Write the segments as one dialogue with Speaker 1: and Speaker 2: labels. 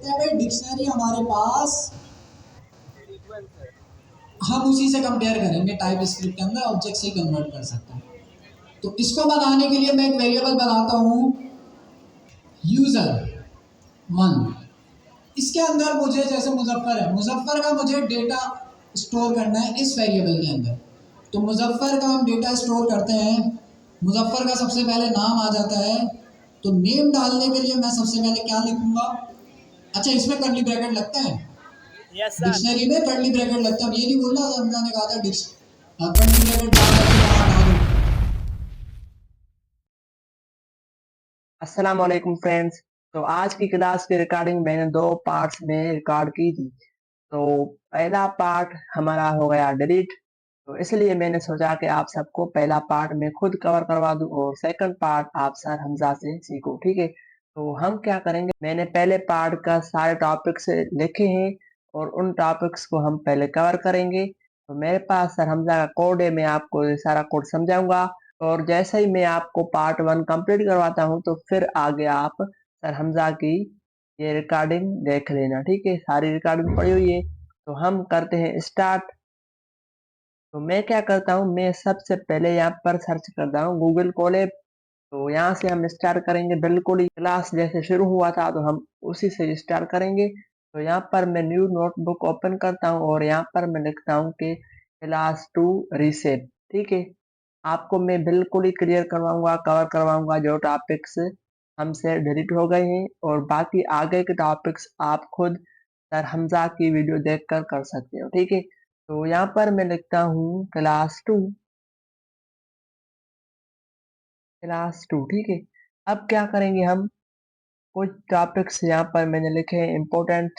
Speaker 1: है भाई डिक्शनरी हमारे पास, हम उसी से कंपेयर करेंगे, टाइप स्क्रिप्ट के अंदर ऑब्जेक्ट से कन्वर्ट कर सकते हैं। तो इसको बनाने के लिए मैं एक वेरिएबल बनाता हूं यूजर 1। इसके अंदर मुझे जैसे मुजफ्फर है, मुजफ्फर का मुझे डेटा स्टोर करना है इस वेरिएबल के अंदर। तो मुजफ्फर का हम डेटा स्टोर करते हैं, मुजफ्फर का सबसे पहले नाम आ जाता है। तो नेम डालने के लिए मैं सबसे पहले क्या लिखूंगा? अच्छा, इसमें कर्ली ब्रैकेट लगता है?
Speaker 2: Yes sir.
Speaker 1: डिक्शनरी में कर्ली ब्रैकेट लगता है, ये नहीं बोल रहा हमजा ने कहा था कर्ली ब्रैकेट डालने के बाद हटा दो।
Speaker 3: अस्सलाम वालेकुम फ्रेंड्स। तो आज की क्लास की रिकॉर्डिंग मैंने 2 पार्ट्स में रिकॉर्ड की थी। तो पहला पार्ट हमारा हो गया डिलीट, तो इसलिए मैंने सोचा कि आप सबको पहला पार्ट मैं खुद कवर करवा दूं और सेकंड पार्ट आप सर हमजा से सीखो, ठीक है। तो हम क्या करेंगे, मैंने पहले पार्ट का सारे टॉपिक्स लिखे हैं और उन टॉपिक्स को हम पहले कवर करेंगे। तो मेरे पास सर हमजा का कोड है, मैं आपको ये सारा कोड समझाऊंगा और जैसे ही मैं आपको पार्ट 1 कंप्लीट करवाता हूं तो फिर आगे आप सर हमजा की ये रिकॉर्डिंग देख लेना, ठीक है। सारी रिकॉर्डिंग पड़ी हुई है, तो हम करते हैं स्टार्ट। तो मैं क्या करता हूँ, मैं सबसे पहले यहाँ पर सर्च करता हूँ गूगल कोलैब। तो यहाँ से हम स्टार्ट करेंगे, बिल्कुल ही क्लास जैसे शुरू हुआ था तो हम उसी से स्टार्ट करेंगे। तो यहाँ पर मैं न्यू नोटबुक ओपन करता हूँ और यहाँ पर मैं लिखता हूँ कि क्लास 2 रीसेट, ठीक है। आपको मैं बिल्कुल ही क्लियर करवाऊंगा, कवर करवाऊंगा जो टॉपिक्स हमसे डिलीट हो गए हैं और बाकी आगे के टॉपिक्स आप खुद सर हमजा की वीडियो देखकर कर सकते हो, ठीक है। तो यहाँ पर मैं लिखता हूँ क्लास 2, ठीक है। अब क्या करेंगे, हम कुछ टॉपिक्स यहाँ पर मैंने लिखे हैं इम्पोर्टेंट,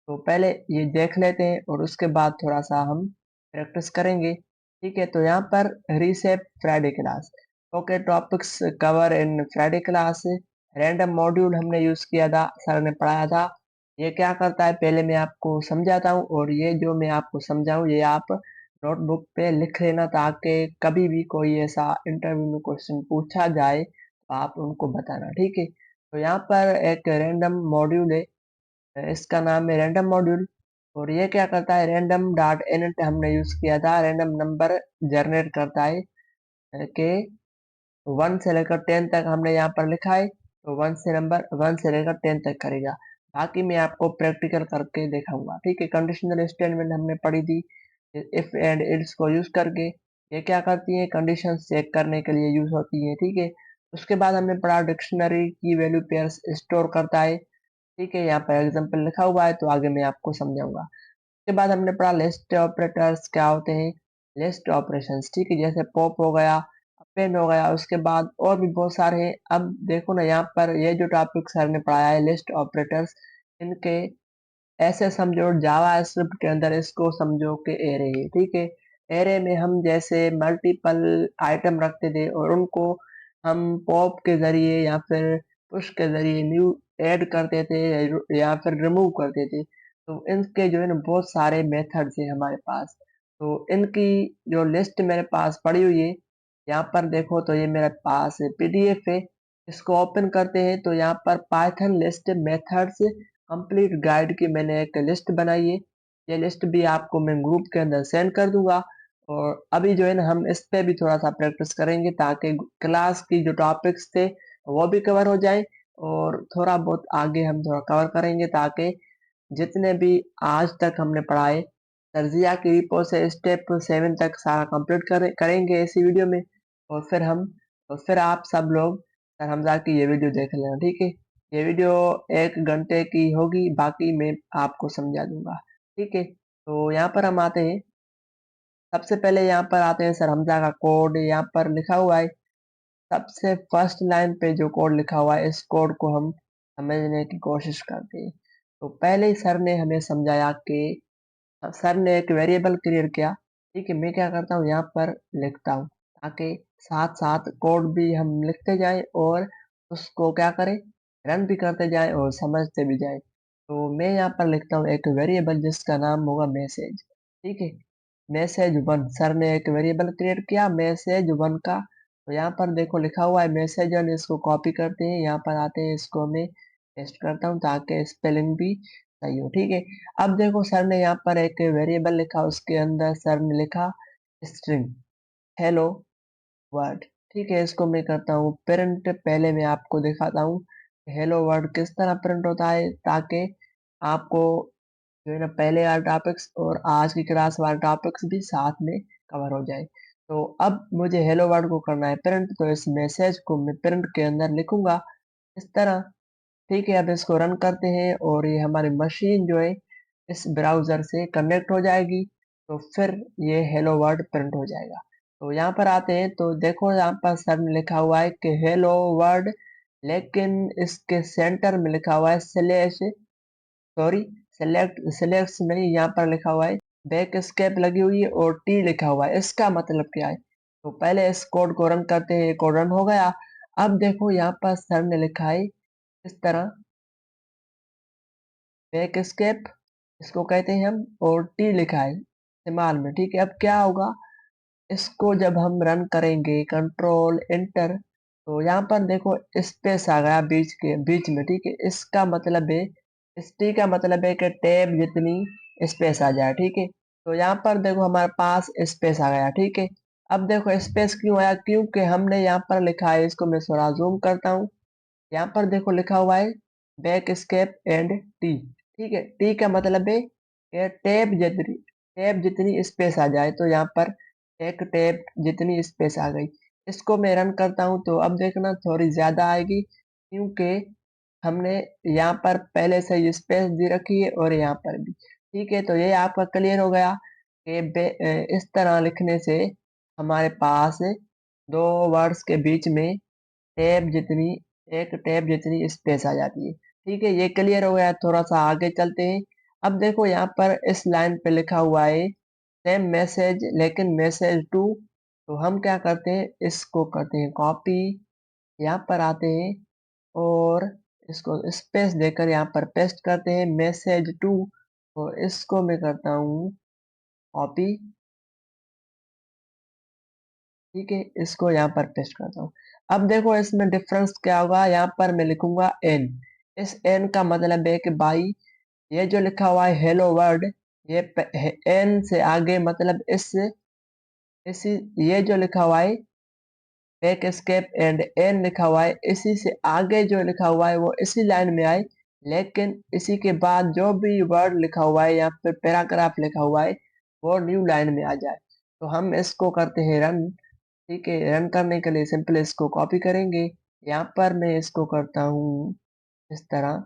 Speaker 3: तो पहले ये देख लेते हैं और उसके बाद थोड़ा सा हम प्रैक्टिस करेंगे, ठीक है। तो यहाँ पर रीसेप Friday class, okay, topics cover in Friday class. Random module हमने यूज किया था, सर ने पढ़ाया था। ये क्या करता है पहले मैं आपको समझाता हूँ और ये जो मैं आपको समझाऊँ ये आप नोटबुक पे लिख लेना ताकि कभी भी कोई ऐसा इंटरव्यू में क्वेश्चन पूछा जाए तो आप उनको बताना, ठीक है। तो यहाँ पर एक रैंडम मॉड्यूल है, इसका नाम है रैंडम मॉड्यूल और ये क्या करता है, रैंडम डॉट इनिट हमने यूज किया था, रैंडम नंबर जनरेट करता है कि 1 से लेकर 10 तक हमने यहाँ पर लिखा है, तो 1 से लेकर 10 तक करेगा। बाकी मैं आपको प्रैक्टिकल करके दिखाऊंगा, ठीक है। कंडीशनल स्टेटमेंट हमने पढ़ी थी, इफ एंड इट्स को यूज करके ये क्या करती है, कंडीशन चेक करने के लिए यूज होती है, ठीक है। उसके बाद हमने पढ़ा डिक्शनरी की वैल्यू पेयर्स स्टोर करता है, ठीक है। यहाँ पर एग्जाम्पल लिखा हुआ है तो आगे मैं आपको समझाऊंगा। उसके बाद हमने पढ़ा लिस्ट ऑपरेटर्स क्या होते हैं, लिस्ट ऑपरेशंस, ठीक है, जैसे पॉप हो गया, अपेंड हो गया, उसके बाद और भी बहुत सारे हैं। अब देखो ना, यहाँ पर ये जो टॉपिक सर ने पढ़ाया है लिस्ट ऑपरेटर्स, इनके ऐसे समझो जावा स्क्रिप्ट के अंदर इसको समझो कि एरे है, ठीक है। एरे में हम जैसे मल्टीपल आइटम रखते थे और उनको हम पॉप के जरिए या फिर पुश के जरिए न्यू ऐड करते थे या फिर रिमूव करते थे। तो इनके जो है ना बहुत सारे मेथड्स है हमारे पास। तो इनकी जो लिस्ट मेरे पास पड़ी हुई है, यहाँ पर देखो तो ये मेरे पास पीडीएफ है। इसको ओपन करते हैं तो यहाँ पर Python list methods complete guide की मैंने एक लिस्ट बनाई है। ये लिस्ट भी आपको मैं ग्रुप के अंदर सेंड कर दूंगा और अभी जो है ना हम इस पे भी थोड़ा सा प्रैक्टिस करेंगे ताकि क्लास की जो टॉपिक्स थे वो भी कवर हो जाए और थोड़ा बहुत आगे हम थोड़ा कवर करेंगे ताकि जितने भी आज तक हमने पढ़ाए तर्जिया की रिपो से स्टेप 7 तक सारा कंप्लीट करेंगे इसी वीडियो में। और फिर हम और फिर आप सब लोग सर हमजा की ये वीडियो देख लेना, ठीक है। ये वीडियो 1 घंटे की होगी, बाकी मैं आपको समझा दूंगा, ठीक है। तो यहाँ पर हम आते हैं, सबसे पहले यहाँ पर आते हैं सर हमजा का कोड यहाँ पर लिखा हुआ है। सबसे फर्स्ट लाइन पे जो कोड लिखा हुआ है इस कोड को हम समझने की कोशिश करते हैं। तो पहले ही सर ने हमें समझाया कि सर ने एक वेरिएबल क्रिएट किया, ठीक है। मैं क्या करता हूँ यहाँ पर लिखता हूँ ताकि साथ साथ कोड भी हम लिखते जाएं और उसको क्या करें, रन भी करते जाएं और समझते भी जाएं। तो मैं यहाँ पर लिखता हूँ एक वेरिएबल जिसका नाम होगा मैसेज, ठीक है। मैसेज 1, सर ने एक वेरिएबल क्रिएट किया मैसेज 1 का। तो यहाँ पर देखो लिखा हुआ है मैसेज 1, इसको कॉपी करते हैं, यहाँ पर आते हैं, इसको हमें पेस्ट करता हूँ ताकि स्पेलिंग भी सही हो। ठीक है, अब देखो सर ने यहाँ पर एक वेरिएबल लिखा, उसके अंदर सर ने लिखा स्ट्रिंग हेलो वर्ड। ठीक है, इसको मैं करता हूँ प्रिंट। पहले मैं आपको दिखाता हूँ हेलो वर्ड किस तरह प्रिंट होता है, ताकि आपको जो है ना पहले वाले टॉपिक्स और आज की क्लास वाले टॉपिक्स भी साथ में कवर हो जाए। तो अब मुझे हेलो वर्ड को करना है प्रिंट, तो इस मैसेज को मैं प्रिंट के अंदर लिखूंगा इस तरह। ठीक है, अब इसको रन करते हैं और ये हमारी मशीन जो है इस ब्राउज़र से कनेक्ट हो जाएगी, तो फिर ये हेलो वर्ड प्रिंट हो जाएगा। तो यहाँ पर आते हैं तो देखो यहाँ पर सर ने लिखा हुआ है कि हेलो वर्ड, लेकिन इसके सेंटर में लिखा हुआ है स्लैश, सॉरी सेलेक्ट, सेलेक्ट नहीं, यहाँ पर लिखा हुआ है बैक स्केप लगी हुई है और टी लिखा हुआ है। इसका मतलब क्या है? तो पहले इस कोड को रन करते हैं, ये कोड रन हो गया। अब देखो यहाँ पर सर ने लिखा है इस तरह बैक स्केप, इसको कहते हैं हम, और टी लिखा है इस्तेमाल में। ठीक है, अब क्या होगा, इसको जब हम रन करेंगे कंट्रोल एंटर, तो यहाँ पर देखो स्पेस आ गया बीच के बीच में। ठीक है, इसका मतलब है, इस टी का मतलब है कि टैब जितनी स्पेस आ जाए। ठीक है, तो यहाँ पर देखो हमारे पास स्पेस आ गया। ठीक है, अब देखो स्पेस क्यों आया, क्योंकि हमने यहाँ पर लिखा है, इसको मैं थोड़ा जूम करता हूँ, यहाँ पर देखो लिखा हुआ है बैक स्केप एंड टी। ठीक है, टी का मतलब है कि टैब जितनी स्पेस आ जाए, तो यहाँ पर एक टैब जितनी स्पेस आ गई। इसको मैं रन करता हूँ तो अब देखना थोड़ी ज्यादा आएगी, क्योंकि हमने यहाँ पर पहले से ही स्पेस दे रखी है और यहाँ पर भी। ठीक है, तो ये आपका क्लियर हो गया कि इस तरह लिखने से हमारे पास दो वर्ड्स के बीच में टैब जितनी एक टैब जितनी स्पेस आ जाती है। ठीक है, ये क्लियर हो गया। थोड़ा सा आगे चलते हैं। अब देखो यहाँ पर इस लाइन पे लिखा हुआ है सेम मैसेज लेकिन मैसेज टू, तो हम क्या करते हैं, इसको करते हैं कॉपी, यहाँ पर आते हैं और इसको स्पेस देकर यहाँ पर पेस्ट करते हैं मैसेज टू, और इसको मैं करता हूँ कॉपी। ठीक है, इसको यहाँ पर पेस्ट करता हूँ। अब देखो इसमें डिफरेंस क्या होगा, यहाँ पर मैं लिखूंगा एन। इस एन का मतलब है कि भाई ये जो लिखा हुआ है हेलो वर्ड, ये एन से आगे मतलब इसी, ये जो लिखा हुआ है बैक स्केप एंड एन लिखा हुआ है, इसी से आगे जो लिखा हुआ है वो इसी लाइन में आए, लेकिन इसी के बाद जो भी वर्ड लिखा हुआ है या फिर पैराग्राफ लिखा हुआ है वो न्यू लाइन में आ जाए। तो हम इसको करते हैं रन। ठीक है, रन करने के लिए सिंपल इसको कॉपी करेंगे, यहाँ पर मैं इसको करता हूँ इस तरह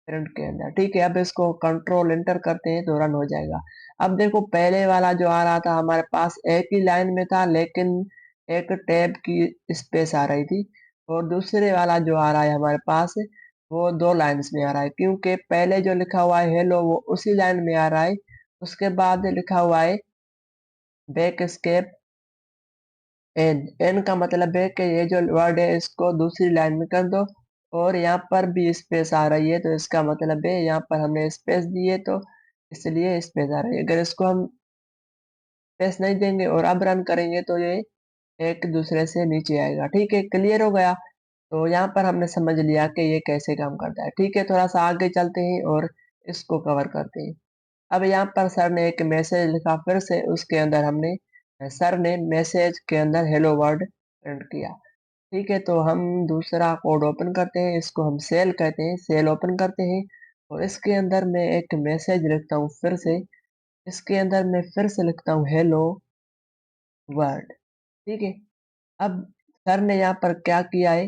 Speaker 3: प्रिंट के अंदर। ठीक है, अब इसको कंट्रोल एंटर करते हैं तो रन हो जाएगा। अब देखो पहले वाला जो आ रहा था हमारे पास एक ही लाइन में था, लेकिन एक टैब की स्पेस आ रही थी, और दूसरे वाला जो आ रहा है हमारे पास वो दो लाइन्स में आ रहा है, क्योंकि पहले जो लिखा हुआ है हेलो वो उसी लाइन में आ रहा है, उसके बाद लिखा हुआ है बैक स्केप एन। एन का मतलब है कि ये जो वर्ड है इसको दूसरी लाइन में कर दो, और यहाँ पर भी स्पेस आ रही है, तो इसका मतलब है यहाँ पर हमने स्पेस दी है, तो इसलिए स्पेस आ रही है। अगर इसको हम स्पेस नहीं देंगे और अब रन करेंगे तो ये एक दूसरे से नीचे आएगा। ठीक है, क्लियर हो गया। तो यहाँ पर हमने समझ लिया कि ये कैसे काम करता है। ठीक है, थोड़ा सा आगे चलते हैं और इसको कवर करते हैं। अब यहाँ पर सर ने एक मैसेज लिखा, फिर से उसके अंदर हमने सर ने मैसेज के अंदर हेलो वर्ड प्रिंट किया। ठीक है, तो हम दूसरा कोड ओपन करते हैं, इसको हम सेल कहते हैं, सेल ओपन करते हैं और इसके अंदर मैं एक मैसेज लिखता हूँ, फिर से इसके अंदर मैं फिर से लिखता हूँ हेलो वर्ड। ठीक है, अब सर ने यहाँ पर क्या किया है,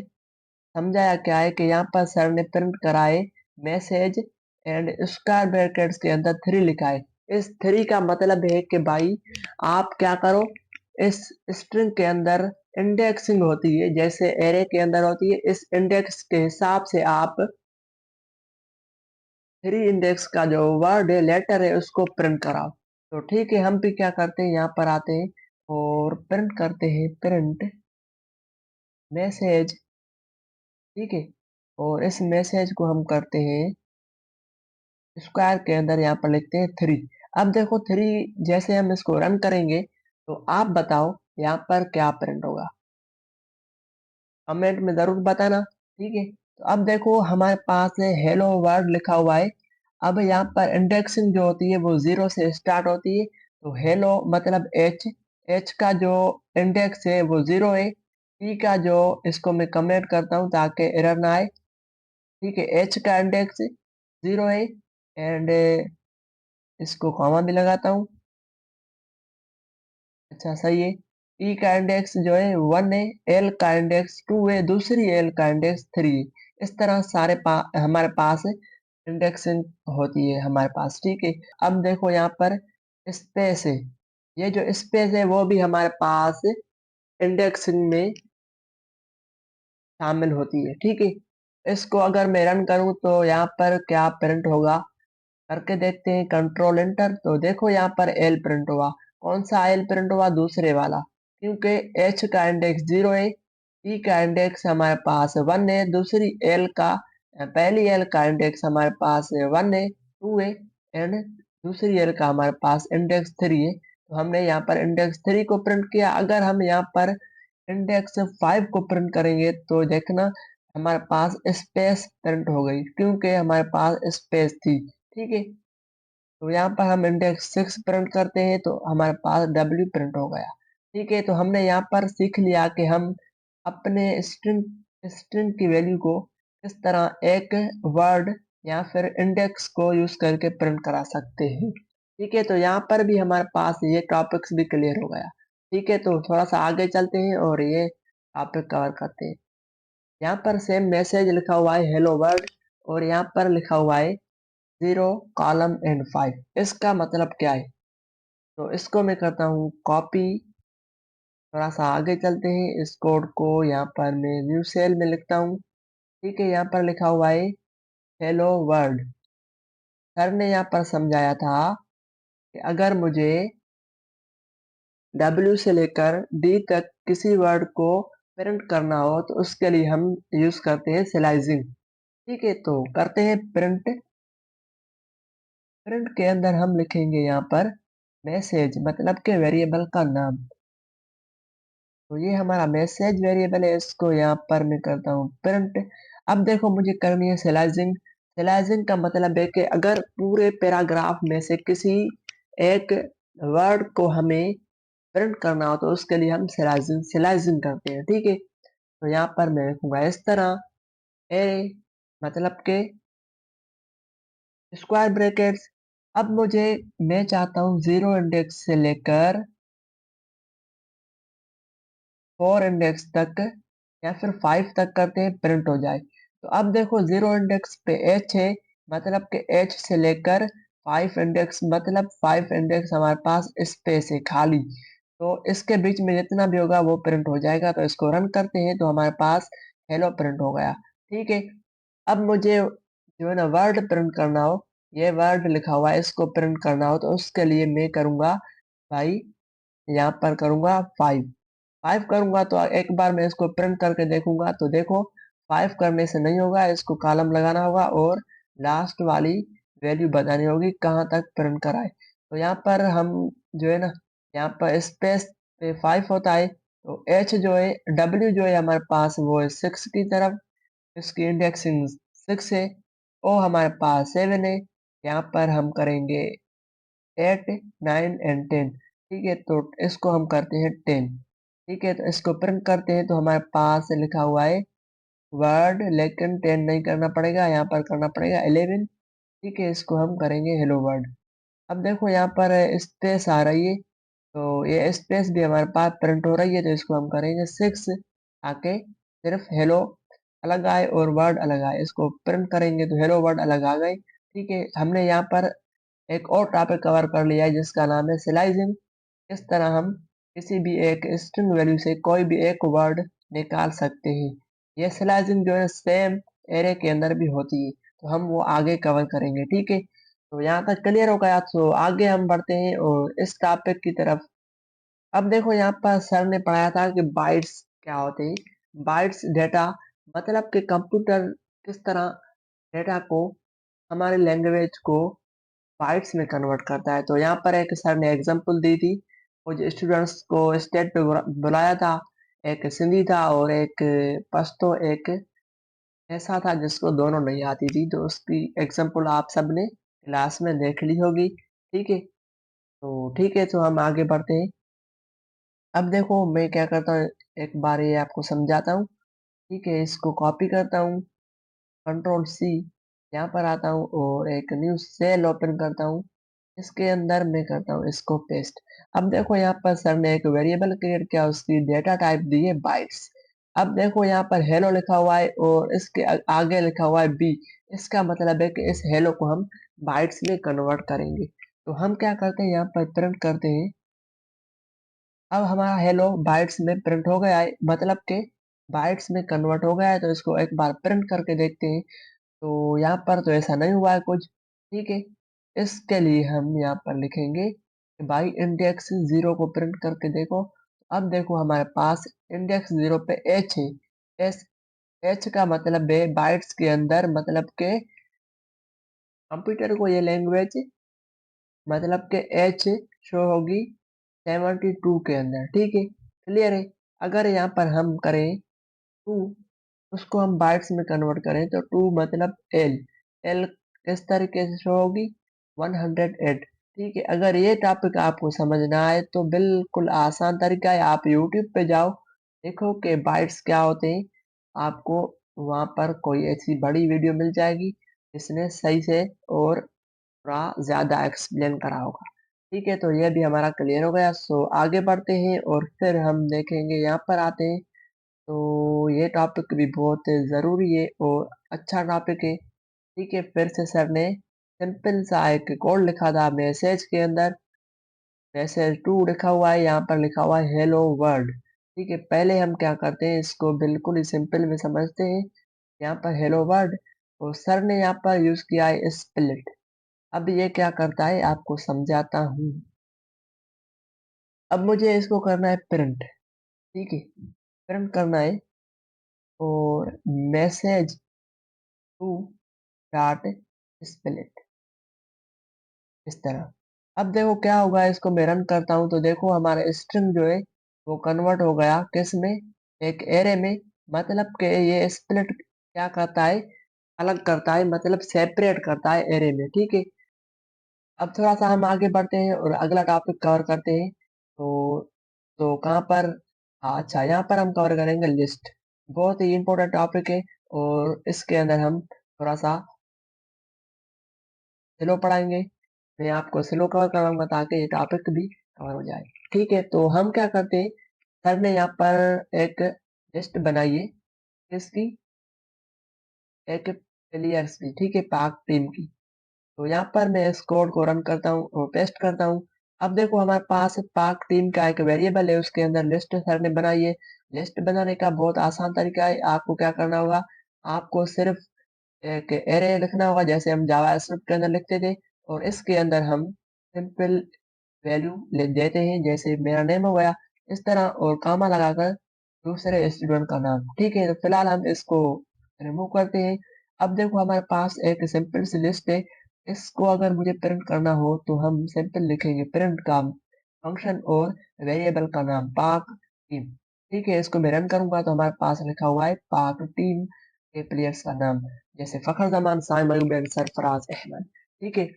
Speaker 3: समझाया क्या है कि यहाँ पर सर ने प्रिंट करा है मैसेज एंड स्क्वायर ब्रैकेट्स के अंदर 3 लिखा है। इस 3 का मतलब है कि भाई आप क्या करो, इस स्ट्रिंग के अंदर इंडेक्सिंग होती है जैसे एरे के अंदर होती है, इस इंडेक्स के हिसाब से आप 3 इंडेक्स का जो वर्ड है लेटर है उसको प्रिंट कराओ। तो ठीक है, हम भी क्या करते हैं, यहाँ पर आते हैं और प्रिंट करते हैं प्रिंट मैसेज। ठीक है, और इस मैसेज को हम करते हैं स्क्वायर के अंदर, यहाँ पर लिखते हैं 3। अब देखो 3 जैसे हम इसको रन करेंगे तो आप बताओ यहाँ पर क्या प्रिंट होगा, कमेंट में जरूर बताना। ठीक है, तो अब देखो हमारे पास हेलो वर्ल्ड लिखा हुआ है। अब यहाँ पर इंडेक्सिंग जो होती है वो 0 से स्टार्ट होती है। तो हेलो मतलब एच का जो इंडेक्स है वो 0 है। ई का जो, इसको मैं कमेंट करता हूँ ताकि एरर ना आए। ठीक है, एच का इंडेक्स 0 है एंड इसको कॉमा भी लगाता हूँ। अच्छा सही है। ई का इंडेक्स जो है 1 है, एल का इंडेक्स 2 है, दूसरी एल का इंडेक्स 3 है। इस तरह हमारे पास इंडेक्सिंग होती है हमारे पास। ठीक है, अब देखो यहाँ पर स्पेस है। ये जो स्पेस है वो भी हमारे पास इंडेक्सिंग में शामिल होती है। ठीक है, इसको अगर मैं रन करूं तो यहाँ पर क्या प्रिंट होगा करके देखते हैं। कंट्रोल एंटर, तो देखो यहाँ पर एल प्रिंट हुआ। कौन सा एल प्रिंट हुआ? दूसरे वाला, क्योंकि एच का इंडेक्स 0 है, ई का इंडेक्स हमारे पास 1 है, दूसरी एल का पहली एल का इंडेक्स हमारे पास 1 है, 2 है एंड दूसरी एल का हमारे पास इंडेक्स 3 है। तो हमने यहाँ पर इंडेक्स 3 को प्रिंट किया। अगर हम यहाँ पर इंडेक्स 5 को प्रिंट करेंगे तो देखना हमारे पास स्पेस प्रिंट हो गई, क्योंकि हमारे पास स्पेस थी। ठीक है, तो यहाँ पर हम इंडेक्स 6 प्रिंट करते हैं तो हमारे पास W प्रिंट हो गया। ठीक है, तो हमने यहाँ पर सीख लिया कि हम अपने स्ट्रिंग स्ट्रिंग की वैल्यू को किस तरह एक वर्ड या फिर इंडेक्स को यूज करके प्रिंट करा सकते हैं। ठीक है, तो यहाँ पर भी हमारे पास ये टॉपिक्स भी क्लियर हो गया। ठीक है, तो थोड़ा सा आगे चलते हैं और ये टॉपिक कवर करते हैं। यहाँ पर सेम मैसेज लिखा हुआ है हेलो वर्ल्ड, और यहाँ पर लिखा हुआ है 0 कॉलम एंड 5। इसका मतलब क्या है? तो इसको मैं करता हूँ कॉपी। थोड़ा सा आगे चलते हैं, इस कोड को यहाँ पर मैं न्यू सेल में लिखता हूँ। ठीक है, यहाँ पर लिखा हुआ है हेलो वर्ल्ड। सर ने यहाँ पर समझाया था कि अगर मुझे W से लेकर D तक किसी वर्ड को प्रिंट करना हो तो उसके लिए हम यूज करते हैं स्लाइसिंग। ठीक है, तो करते हैं प्रिंट। प्रिंट के अंदर हम लिखेंगे यहाँ पर मैसेज, मतलब के वेरिएबल का नाम। तो ये हमारा मैसेज वेरिएबल है, इसको यहाँ पर मैं करता हूँ प्रिंट। अब देखो मुझे करनी है स्लाइसिंग। स्लाइसिंग का मतलब है कि अगर पूरे पैराग्राफ में से किसी एक वर्ड को हमें प्रिंट करना हो तो उसके लिए हम स्लाइसिंग स्लाइसिंग करते हैं। ठीक है, तो यहाँ पर मैं लिखूंगा इस तरह ए, मतलब के स्क्वायर ब्रैकेट्स। अब मैं चाहता हूँ 0 इंडेक्स से लेकर 4 इंडेक्स तक या फिर 5 तक करते हैं प्रिंट हो जाए। तो अब देखो 0 इंडेक्स पे h है, मतलब कि h से लेकर 5 इंडेक्स, मतलब 5 इंडेक्स हमारे पास स्पेस है खाली। तो इसके बीच में जितना भी होगा वो प्रिंट हो जाएगा। तो इसको रन करते हैं तो हमारे पास हेलो प्रिंट हो गया। ठीक है, अब मुझे जो है ना वर्ड प्रिंट करना हो, ये वर्ड लिखा हुआ है, इसको प्रिंट करना हो तो उसके लिए मैं करूंगा भाई, यहाँ पर करूंगा 5 करूंगा। तो एक बार मैं इसको प्रिंट करके देखूंगा तो देखो 5 करने से नहीं होगा, इसको कॉलम लगाना होगा और लास्ट वाली वैल्यू बतानी होगी कहाँ तक प्रिंट कराए। तो यहाँ पर हम जो है ना, यहाँ पर स्पेस पे 5 होता है, तो एच जो है, डब्ल्यू जो है हमारे पास वो है 6 की तरफ, इसकी इंडेक्सिंग 6 है। ओ हमारे पास 7 है। यहाँ पर हम करेंगे 8 9 एंड 10। ठीक है, तो इसको हम करते हैं 10। ठीक है, तो इसको प्रिंट करते हैं तो हमारे पास लिखा हुआ है वर्ड, लेकिन 10 नहीं करना पड़ेगा, यहाँ पर करना पड़ेगा 11। ठीक है, इसको हम करेंगे हेलो वर्ड। अब देखो यहाँ पर स्पेस आ रही है, तो ये स्पेस भी हमारे पास प्रिंट हो रही है, तो इसको हम करेंगे 6 आके सिर्फ हेलो अलग आए और वर्ड अलग आए। इसको प्रिंट करेंगे तो हेलो वर्ड अलग आ गए। ठीक है, हमने यहाँ पर एक और टॉपिक कवर कर लिया है जिसका नाम है सिलाइजिंग। इस तरह हम किसी भी एक स्ट्रिंग वैल्यू से कोई भी एक वर्ड निकाल सकते हैं। ये सिलाइजिंग जो है सेम एरे के अंदर भी होती है, तो हम वो आगे कवर करेंगे। ठीक है, तो यहाँ तक क्लियर हो गया, तो आगे हम बढ़ते हैं और इस टॉपिक की तरफ। अब देखो यहाँ पर सर ने पढ़ाया था कि बाइट्स क्या होते हैं। बाइट्स डेटा, मतलब कि कंप्यूटर किस तरह डेटा को, हमारे लैंग्वेज को बाइट्स में कन्वर्ट करता है। तो यहाँ पर एक सर ने एग्जांपल दी थी, कुछ स्टूडेंट्स को स्टेज पे बुलाया था, एक सिंधी था और एक पश्तो, एक ऐसा था जिसको दोनों नहीं आती थी, तो उसकी एग्जाम्पल आप सबने क्लास में देख ली होगी। ठीक है, तो ठीक है, तो हम आगे बढ़ते हैं। अब देखो मैं क्या करता हूँ, एक बार ये आपको समझाता हूँ। ठीक है, इसको कॉपी करता हूँ, कंट्रोल सी, यहाँ पर आता हूँ और एक न्यू सेल ओपन करता हूँ। इसके अंदर मैं करता हूँ इसको पेस्ट। अब देखो यहाँ पर सर ने एक वेरिएबल क्रिएट किया, उसकी डेटा टाइप दी है बाइट्स। अब देखो यहाँ पर हेलो लिखा हुआ है और इसके आगे लिखा हुआ है बी। इसका मतलब है कि इस हेलो को हम बाइट्स में कन्वर्ट करेंगे। तो हम क्या करते हैं, यहाँ पर प्रिंट करते हैं। अब हमारा हेलो बाइट्स में प्रिंट हो गया है, मतलब के बाइट्स में कन्वर्ट हो गया है। तो इसको एक बार प्रिंट करके देखते हैं। तो यहाँ पर तो ऐसा नहीं हुआ है कुछ। ठीक है, इसके लिए हम यहाँ पर लिखेंगे बाई इंडेक्स 0 को प्रिंट करके देखो। अब देखो हमारे पास इंडेक्स 0 पे एच है। एस एच का मतलब है बाइट्स के अंदर, मतलब के कंप्यूटर को ये लैंग्वेज, मतलब के एच शो होगी 72 के अंदर। ठीक है, क्लियर है। अगर यहाँ पर हम करें टू, उसको हम बाइट्स में कन्वर्ट करें तो टू मतलब एल। एल किस तरीके से शो होगी, 108। ठीक है, अगर ये टॉपिक आपको समझना है तो बिल्कुल आसान तरीका है, आप यूट्यूब पे जाओ, देखो कि बाइट्स क्या होते हैं। आपको वहां पर कोई ऐसी बड़ी वीडियो मिल जाएगी जिसने सही से और थोड़ा ज्यादा एक्सप्लेन करा होगा। ठीक है, तो ये भी हमारा क्लियर हो गया। सो आगे बढ़ते हैं और फिर हम देखेंगे, यहाँ पर आते हैं। तो ये टॉपिक भी बहुत ज़रूरी है और अच्छा टॉपिक है। ठीक है, फिर से सर ने सिंपल सा एक कोड लिखा था मैसेज के अंदर। मैसेज टू लिखा हुआ है, यहाँ पर लिखा हुआ है हेलो वर्ल्ड। ठीक है, पहले हम क्या करते हैं, इसको बिल्कुल ही सिंपल में समझते हैं। यहाँ पर हेलो वर्ल्ड और सर ने यहाँ पर यूज किया है स्प्लिट। अब ये क्या करता है आपको समझाता हूँ। अब मुझे इसको करना है प्रिंट। ठीक है, प्रिंट करना है और मैसेज टू डॉट स्प्लिट, इस तरह। अब देखो क्या होगा, इसको मैं रन करता हूँ तो देखो हमारा स्ट्रिंग जो है वो कन्वर्ट हो गया किस में, एक एरे में। मतलब कि ये स्प्लिट क्या करता है, अलग करता है, मतलब सेपरेट करता है एरे में। ठीक है, अब थोड़ा सा हम आगे बढ़ते हैं और अगला टॉपिक कवर करते हैं। कहाँ पर, हाँ, अच्छा, यहाँ पर हम कवर करेंगे लिस्ट। बहुत ही इंपॉर्टेंट टॉपिक है और इसके अंदर हम थोड़ा सा स्लो पढ़ाएंगे। मैं आपको स्लो कवर कराऊंगा ताकि ये टॉपिक भी कवर हो जाए। ठीक है, तो हम क्या करते हैं, सर ने यहाँ पर एक लिस्ट बनाई है इसकी, एक प्लेयर्स की। ठीक है, पाक टीम की। तो यहाँ पर मैं इस कोड को रन करता हूँ और पेस्ट करता हूँ। अब देखो हमारे पास पाक टीम का एक वेरिएबल है, उसके अंदर लिस्ट सर ने बनाई है। लिस्ट बनाने का बहुत आसान तरीका है, आपको क्या करना होगा, आपको सिर्फ एक एरे लिखना होगा जैसे हम जावा स्क्रिप्ट के अंदर लिखते थे, और इसके अंदर हम सिंपल वैल्यू ले देते हैं, जैसे मेरा नेम हो गया इस तरह, और कामा लगाकर दूसरे स्टूडेंट का नाम। ठीक है, तो फिलहाल हम इसको रिमूव करते हैं। अब देखो हमारे पास एक सिंपल सी लिस्ट है। इसको अगर मुझे प्रिंट करना हो तो हम सिंपल लिखेंगे प्रिंट का फंक्शन और वेरिएबल का नाम पाक टीम। ठीक है, इसको मैं रन करूंगा तो हमारे पास लिखा हुआ है पाक टीम के प्लेयर्स का नाम, जैसे फखर जमान, साइम अयूब एंड सरफराज अहमद। ठीक है,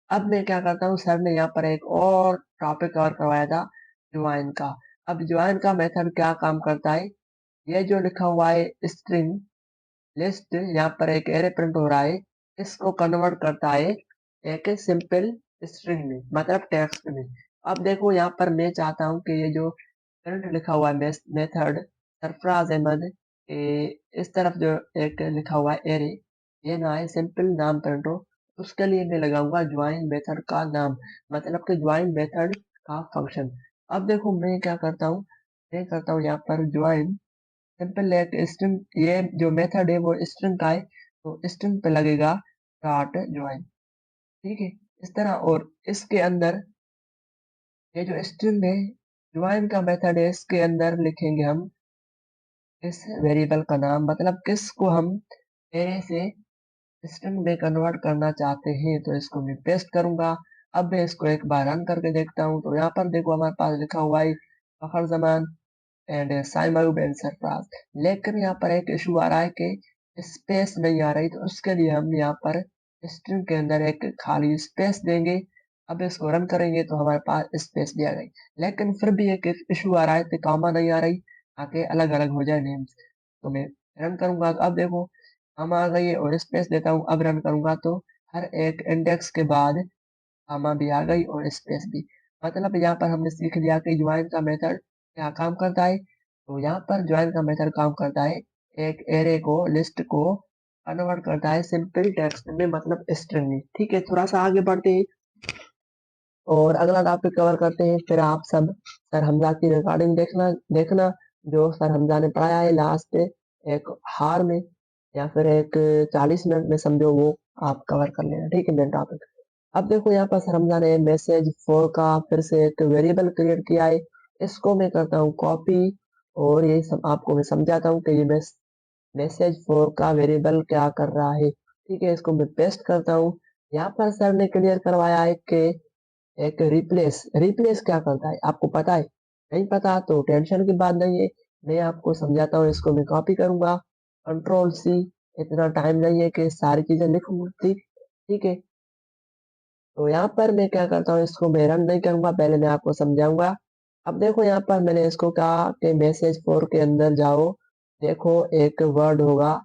Speaker 3: अब मैं क्या करता हूँ, सर ने यहाँ पर एक और टॉपिक कवर करवाया था, ज्वाइन का। अब ज्वाइन का मेथड क्या काम करता है, ये जो लिखा हुआ है स्ट्रिंग लिस्ट, यहाँ पर एक एरे प्रिंट हो रहा है, इसको कन्वर्ट करता है एक सिंपल स्ट्रिंग में, मतलब टेक्स्ट में। अब देखो यहाँ पर मैं चाहता हूँ कि ये जो प्रिंट लिखा हुआ है मेथड सरफराज अहमद, इस तरफ जो एक लिखा हुआ है एरे, ये ना है सिंपल नाम प्रिंट हो। उसके लिए मैं लगाऊंगा ज्वाइन मेथड का नाम, मतलब कि ज्वाइन मेथड का फंक्शन। अब देखो मैं क्या करता हूँ, मैं करता हूँ यहाँ पर ज्वाइन सिंपल एक स्ट्रिंग, ये जो मेथड है वो स्ट्रिंग का है, तो स्ट्रिंग पे लगेगा डॉट ज्वाइन। ठीक है, इस तरह। और इसके अंदर ये जो स्ट्रिंग है, ज्वाइन का मेथड है, इसके अंदर लिखेंगे हम इस वेरिएबल का नाम, मतलब किसको हम एरे से स्ट्रिंग में कन्वर्ट करना चाहते हैं। तो इसको मैं पेस्ट करूंगा। अब मैं इसको एक बार रन करके देखता हूँ तो यहाँ पर देखो हमारे पास लिखा हुआ है फखर जमान एंड साइम अयूब एंड सरफराज। लेकिन यहाँ पर एक इशू आ रहा है कि स्पेस नहीं आ रही तो उसके लिए हम यहाँ पर स्ट्रिंग के अंदर एक खाली स्पेस देंगे। अब इसको रन करेंगे तो हमारे पास स्पेस दिया गई, लेकिन फिर भी एक इशू आ रहा है कि कॉमा नहीं आ रही, ताकि अलग अलग हो जाए नेम्स। तो मैं रन करूंगा तो अब देखो कॉमा आ गई है और स्पेस देता हूँ। अब रन करूंगा तो हर एक इंडेक्स के बाद कॉमा भी आ गई और स्पेस भी। मतलब यहाँ पर हमने सीख लिया कि ज्वाइन का मेथड क्या काम करता है। तो यहाँ पर ज्वाइन का मेथड काम करता है, एक एरे को लिस्ट को कन्वर्ट करता है सिंपल टेक्स्ट में, मतलब स्ट्रिंग में। ठीक है, थोड़ा सा आगे बढ़ते हैं और अगला टॉपिक कवर करते हैं। फिर आप सब सर हमजा की रिकॉर्डिंग देखना देखना जो सर हमजा ने पढ़ाया है लास्ट एक हार में या फिर एक 40 मिनट में समझो, वो आप कवर कर लेना। ठीक है, मेन टॉपिक। अब देखो यहाँ पर सर हमजा ने मैसेज फोर का फिर से एक वेरिएबल क्रिएट किया है। इसको मैं करता हूँ कॉपी और ये सब आपको मैं समझाता हूँ कि ये मैसेज फोर का वेरिएबल क्या कर रहा है। ठीक है, इसको मैं पेस्ट करता हूँ। यहाँ पर सर ने क्लियर करवाया है कि एक रिप्लेस रिप्लेस क्या करता है, आपको पता है? नहीं पता तो टेंशन की बात नहीं है, मैं आपको समझाता हूँ। इसको मैं कॉपी करूंगा, कंट्रोल सी। इतना टाइम नहीं है कि सारी चीजें लिखूंगा। ठीक ठीक है, तो यहाँ पर मैं क्या करता हूँ, इसको मैं रन नहीं करूंगा, पहले मैं आपको समझाऊंगा। अब देखो यहाँ पर मैंने इसको कहा कि मैसेज फोर के अंदर जाओ, देखो एक वर्ड होगा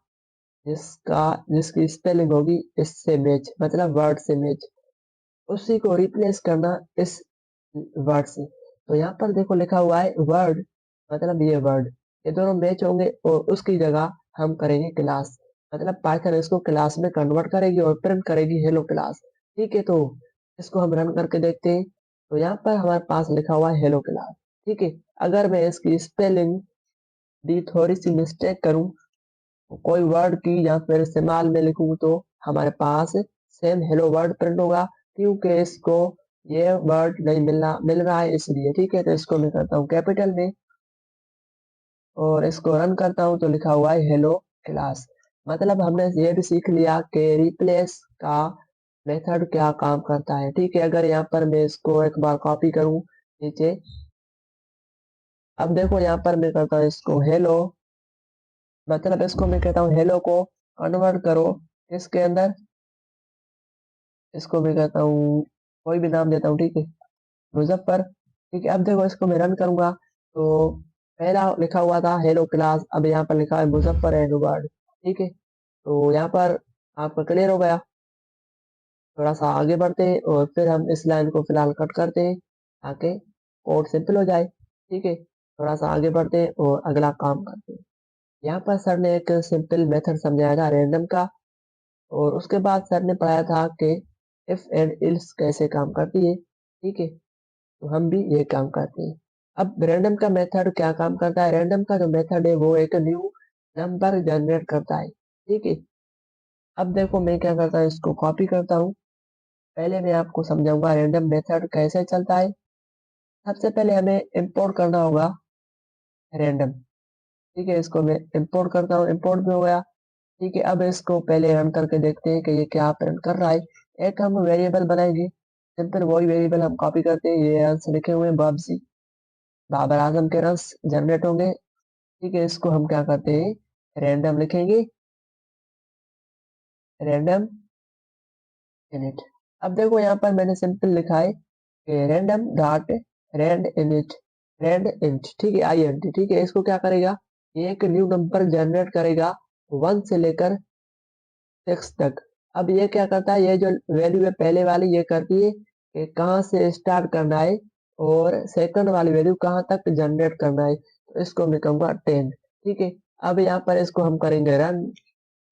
Speaker 3: जिसकी स्पेलिंग होगी इससे मैच, मतलब वर्ड से मैच, उसी को रिप्लेस करना इस वर्ड से। तो यहाँ पर देखो लिखा हुआ है वर्ड, मतलब ये वर्ड, ये दोनों मैच होंगे और उसकी जगह हम करेंगे क्लास, मतलब पाइथन इसको क्लास में कन्वर्ट करेगी और प्रिंट करेगी हेलो क्लास। ठीक है, तो इसको हम रन करके देखते हैं। तो यहाँ पर हमारे पास लिखा हुआ है हेलो क्लास। ठीक है, अगर मैं इसकी स्पेलिंग दी थोड़ी सी मिस्टेक करूं, कोई वर्ड की या फिर इस्तेमाल में लिखूं, तो हमारे पास सेम हेलो वर्ड प्रिंट होगा, क्योंकि इसको ये वर्ड नहीं मिल रहा है इसलिए। ठीक है, तो इसको मैं करता हूँ कैपिटल में और इसको रन करता हूँ तो लिखा हुआ है हेलो क्लास। मतलब हमने ये भी सीख लिया कि रिप्लेस का मेथड क्या काम करता है। ठीक है, अगर यहाँ पर मैं इसको एक बार कॉपी करूँ नीचे, अब देखो यहाँ पर मैं करता हूँ इसको हेलो, मतलब इसको मैं कहता हूँ हेलो को कन्वर्ट करो इसके अंदर, इसको मैं कहता हूँ कोई भी नाम देता हूँ। ठीक है, मुजफ्फर। ठीक है, अब देखो इसको मैं रन करूंगा तो पहला लिखा हुआ था हेलो क्लास, अब यहाँ पर लिखा है मुजफ्फर एंड वर्ड। ठीक है, तो यहाँ पर आपका क्लियर हो गया। थोड़ा सा आगे बढ़ते हैं और फिर हम इस लाइन को फिलहाल कट करते हैं ताकि कोड सिंपल हो जाए। ठीक है, थोड़ा सा आगे बढ़ते हैं और अगला काम करते हैं। यहाँ पर सर ने एक सिंपल मेथड समझाया था रैंडम का, और उसके बाद सर ने पढ़ाया था कि इफ एंड इल्स कैसे काम करती है। ठीक है, तो हम भी ये काम करते हैं। अब रैंडम का मेथड क्या काम करता है, रैंडम का जो मेथड है वो एक न्यू नंबर जनरेट करता है। ठीक है, अब देखो मैं क्या करता हूँ, इसको कॉपी करता हूँ। पहले मैं आपको समझाऊंगा रैंडम मेथड कैसे चलता है। सबसे पहले हमें इंपोर्ट करना होगा रैंडम। ठीक है, इसको मैं इंपोर्ट करता हूँ, इंपोर्ट भी हो गया। ठीक है, अब इसको पहले रन करके देखते हैं कि ये क्या प्रिंट कर रहा है। एक हम वेरिएबल बनाएंगे, सिंपल वही वेरिएबल हम कॉपी करते हैं। ये रंस लिखे हुए हैं बाबसी, बाबर आजम के रंस जनरेट होंगे। ठीक है, इसको हम क्या करते हैं, रैंडम लिखेंगे, रैंडम इनिट। अब देखो यहाँ पर मैंने सिंपल लिखा है कि random dot rand init, rand int. ठीक है, आई एन टी। ठीक है, इसको क्या करेगा, ये एक न्यू नंबर जनरेट करेगा 1 से लेकर 6 तक। अब ये क्या करता है, ये जो वैल्यू है पहले वाली ये करती है कि कहाँ से स्टार्ट करना है और सेकंड वाली वैल्यू कहाँ तक जनरेट करना है। तो इसको मैं कहूंगा 10। ठीक है, अब यहाँ पर इसको हम करेंगे रन,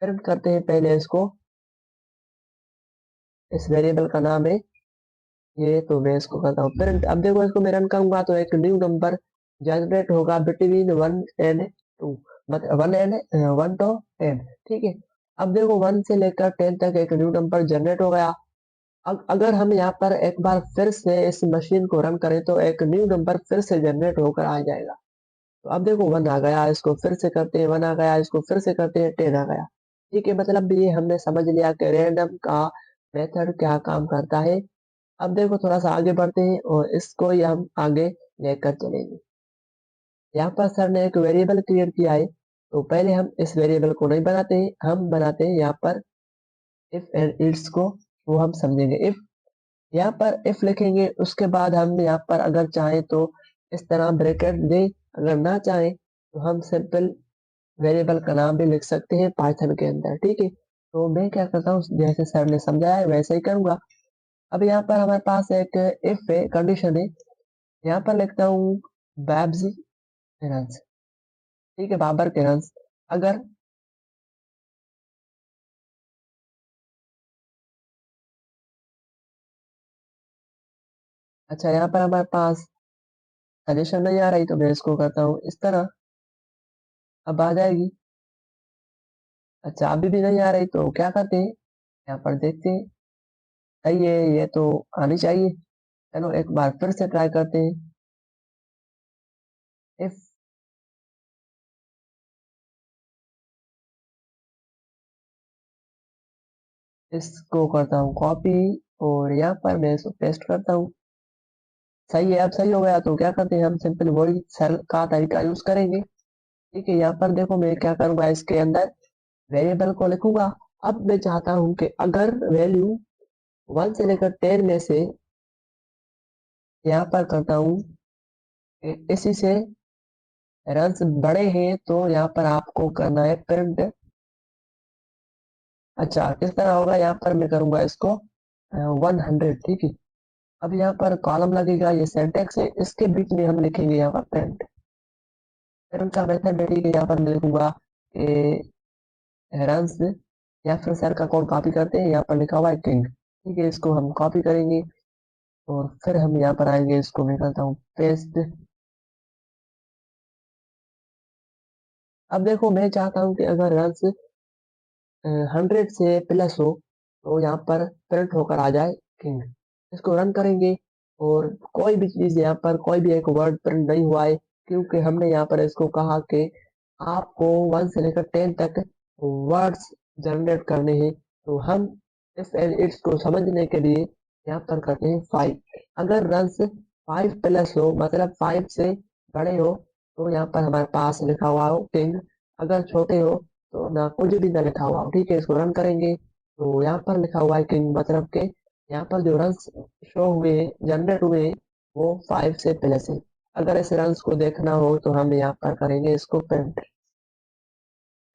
Speaker 3: रन करते हैं पहले इसको, इस वेरिएबल का नाम है ये, तो मैं इसको करता हूँ प्रिंट। अब देखो इसको मैं रन करूंगा तो एक न्यू नंबर जनरेट होगा बिटवीन 1 एंड 2, मतलब 1 टू 10। ठीक है, अब देखो 1 से लेकर 10 तक एक न्यू नंबर जनरेट हो गया। अब अगर हम यहाँ पर एक बार फिर से इस मशीन को रन करें तो एक न्यू नंबर फिर से जनरेट होकर आ जाएगा। तो अब देखो 1 आ गया, इसको फिर से करते हैं, 1 आ गया, इसको फिर से करते हैं, 10 आ गया। ठीक है, मतलब ये हमने समझ लिया कि रैंडम का मेथड क्या काम करता है। अब देखो थोड़ा सा आगे बढ़ते हैं और इसको ही हम आगे लेकर चलेंगे। यहाँ पर सर ने एक वेरिएबल क्रिएट किया है, तो पहले हम इस वेरिएबल को नहीं बनाते हैं, हम बनाते हैं यहाँ पर इफ एंड इट्स को, वो हम समझेंगे। इफ यहाँ पर इफ लिखेंगे, उसके बाद हम यहाँ पर अगर चाहें तो इस तरह ब्रैकेट दें, अगर ना चाहें तो हम सिंपल वेरिएबल का नाम भी लिख सकते हैं पाइथन के अंदर, ठीक है। तो मैं क्या करता हूँ, जैसे सर ने समझाया है वैसे ही करूंगा। अब यहाँ पर हमारे पास एक इफ है, कंडीशन है। यहाँ पर लिखता हूँ बैब्स रंस, ठीक है, बाबर के रंस। अगर अच्छा, यहाँ पर हमारे पास सजेशन नहीं आ रही तो मैं इसको करता हूँ इस तरह, अब आ जाएगी। अच्छा, अभी भी नहीं आ रही तो क्या करते हैं, यहाँ पर देखते हैं। सही है, ये तो आनी चाहिए। चलो एक बार फिर से ट्राई करते हैं। इफ इसको करता हूँ कॉपी और यहाँ पर मैं इसको पेस्ट करता हूँ। सही है, अब सही हो गया तो क्या करते हैं, हम सिंपल वही सेल का तरीका यूज करेंगे, ठीक है। यहाँ पर देखो मैं क्या करूंगा, इसके अंदर वेरिएबल को लिखूंगा। अब मैं चाहता हूँ कि अगर वैल्यू 1 से लेकर 10 में से यहाँ पर करता हूँ इसी से रंस बड़े हैं तो यहाँ पर आपको करना है प्रिंट। अच्छा, किस तरह होगा, यहाँ पर मैं करूंगा इसको 100, ठीक है। अब यहाँ पर कॉलम लगेगा, ये सिंटैक्स है, इसके बीच में हम लिखेंगे यहाँ पर प्रिंट। प्रिंट का मेथड है, ठीक है। यहाँ पर मैं लिखूंगा रंस, या फिर सर का कोड कॉपी करते हैं, यहाँ पर लिखा हुआ है किंग, ठीक है। इसको हम कॉपी करेंगे और फिर हम यहाँ पर आएंगे, इसको मैं करता हूँ पेस्ट। अब देखो मैं चाहता हूँ कि अगर रंस 100 से प्लस हो तो यहाँ पर प्रिंट होकर आ जाए किंग। इसको रन करेंगे और कोई भी चीज यहाँ पर कोई भी एक वर्ड प्रिंट नहीं हुआ है, क्योंकि हमने यहाँ पर इसको कहा कि आपको 1 से लेकर 10 तक वर्ड्स जनरेट करने हैं। तो हम इफ एंड इट्स को समझने के लिए यहाँ पर करते हैं 5। अगर रंस 5 प्लस हो, मतलब 5 से बड़े हो, तो यहाँ पर हमारे पास लिखा हुआ हो किंग। अगर छोटे हो तो ना कुछ भी ना लिखा हुआ हो, ठीक है। इसको रन करेंगे तो यहाँ पर लिखा हुआ है किंग, मतलब के यहाँ पर जो रंस शो हुए, जनरेट हुए, वो 5 से प्लस है। अगर इस रंस को देखना हो तो हम यहाँ पर करेंगे इसको प्रिंट।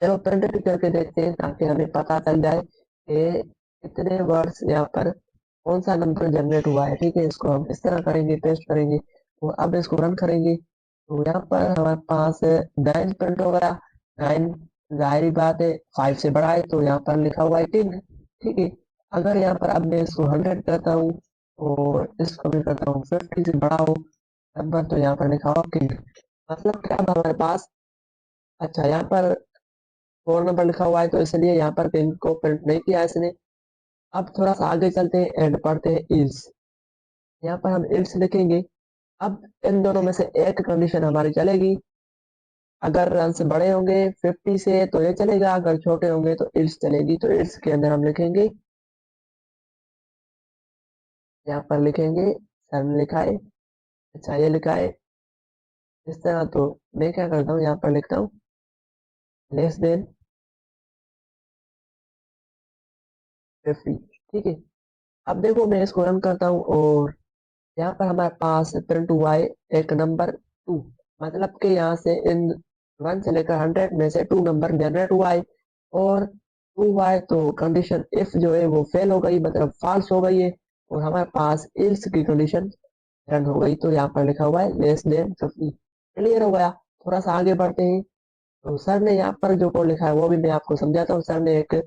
Speaker 3: चलो प्रिंट भी करके देखते हैं ताकि हमें पता चल जाए कि कितने वर्ड्स यहाँ पर कौन सा नंबर जनरेट हुआ है, ठीक है। इसको हम इस तरह करेंगे, पेस्ट करेंगे और अब इसको रन करेंगे तो यहाँ पर हमारे पास 9 प्रिंट हो गया। 9 जाहिर बात है 5 से बड़ा है तो यहाँ पर लिखा हुआ है 10, ठीक है। अगर यहाँ पर अब मैं इसको 100 करता हूँ और इसको भी करता हूँ 50 से बड़ा हो नंबर, तो यहाँ पर लिखा हुआ किंग, मतलब कि अब हमारे पास, अच्छा यहाँ पर 4 नंबर लिखा हुआ है तो इसलिए यहाँ पर किंग को प्रिंट नहीं किया इसने। अब थोड़ा सा आगे चलते हैं एंड पढ़ते हैं इल्स। यहाँ पर हम इल्स लिखेंगे। अब इन दोनों में से एक कंडीशन हमारी चलेगी, अगर रंस बड़े होंगे 50 से तो ये चलेगा, अगर छोटे होंगे तो इल्स चलेगी। तो इल्स के अंदर हम लिखेंगे, यहाँ पर लिखेंगे, सर ने लिखा है, अच्छा ये लिखा है इस तरह। तो मैं क्या करता हूँ, यहाँ पर लिखता हूँ लेस देन 50, ठीक है। अब देखो मैं इसको रन करता हूँ और यहाँ पर हमारे पास प्रिंट हुआ है एक नंबर 2, मतलब कि यहाँ से इन 1 से लेकर 100 में से 2 नंबर जनरेट हुआ है और 2 हुआ है तो कंडीशन इफ जो है वो फेल हो गई, मतलब फॉल्स हो गई है और हमारे पास इल्स की कंडीशन रन हो गई। तो यहाँ पर लिखा हुआ है लेस देन 50, क्लियर हो गया। थोड़ा सा आगे बढ़ते हैं तो सर ने यहाँ पर जो कोड लिखा है वो भी मैं आपको समझाता हूँ। सर ने एक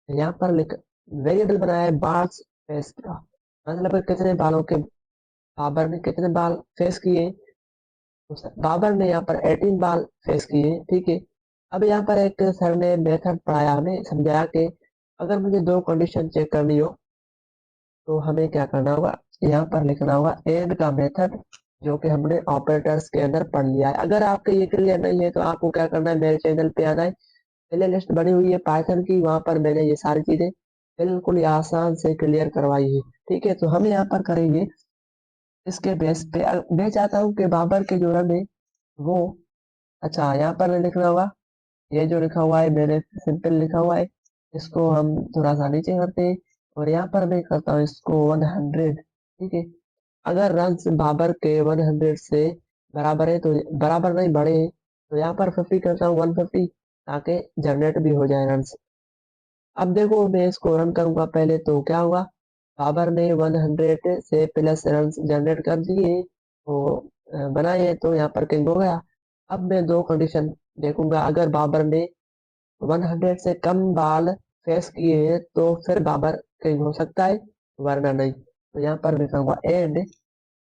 Speaker 3: यहाँ पर लिख वेरिएबल बनाया है बार्स फेस का, मतलब कि कितने बालों के बाबर ने कितने बाल फेस किए, तो बाबर ने यहाँ पर 18 बाल फेस किए, ठीक है। अब यहाँ पर एक सर ने मेथड पढ़ाया, हमें समझाया कि अगर मुझे दो कंडीशन चेक करनी हो तो हमें क्या करना होगा, यहाँ पर लिखना होगा एंड का मेथड, जो कि हमने ऑपरेटर्स के अंदर पढ़ लिया है। अगर आपके ये क्लियर नहीं है तो आपको क्या करना है, मेरे चैनल पे आना है, प्ले लिस्ट बनी हुई है पाइथन की, वहां पर मैंने ये सारी चीजें बिल्कुल ही आसान से क्लियर करवाई है, ठीक है। तो हम यहाँ पर करेंगे इसके बेस पे। मैं चाहता हूँ कि बाबर के जो रन है वो, अच्छा यहाँ पर लिखना होगा ये जो लिखा हुआ है मैंने सिंपल लिखा हुआ है, इसको हम थोड़ा सा नीचे करते हैं और यहाँ पर मैं करता हूँ इसको 100। ठीक है, अगर रन्स बाबर के 100 से बराबर है तो बराबर नहीं बड़े हैं तो यहाँ पर 50 करता हूँ, 150, ताकि जनरेट भी हो जाए रन्स। अब देखो मैं इसको रन करूंगा पहले तो क्या होगा, बाबर ने 100 से प्लस रन जनरेट कर दिए तो बनाए तो यहाँ पर किंग हो गया। अब मैं दो कंडीशन देखूंगा, अगर बाबर ने 100 से कम बाल फेस किए हैं तो फिर बाबर किंग हो सकता है, वरना नहीं। तो यहाँ पर मैं कहूँगा एंड,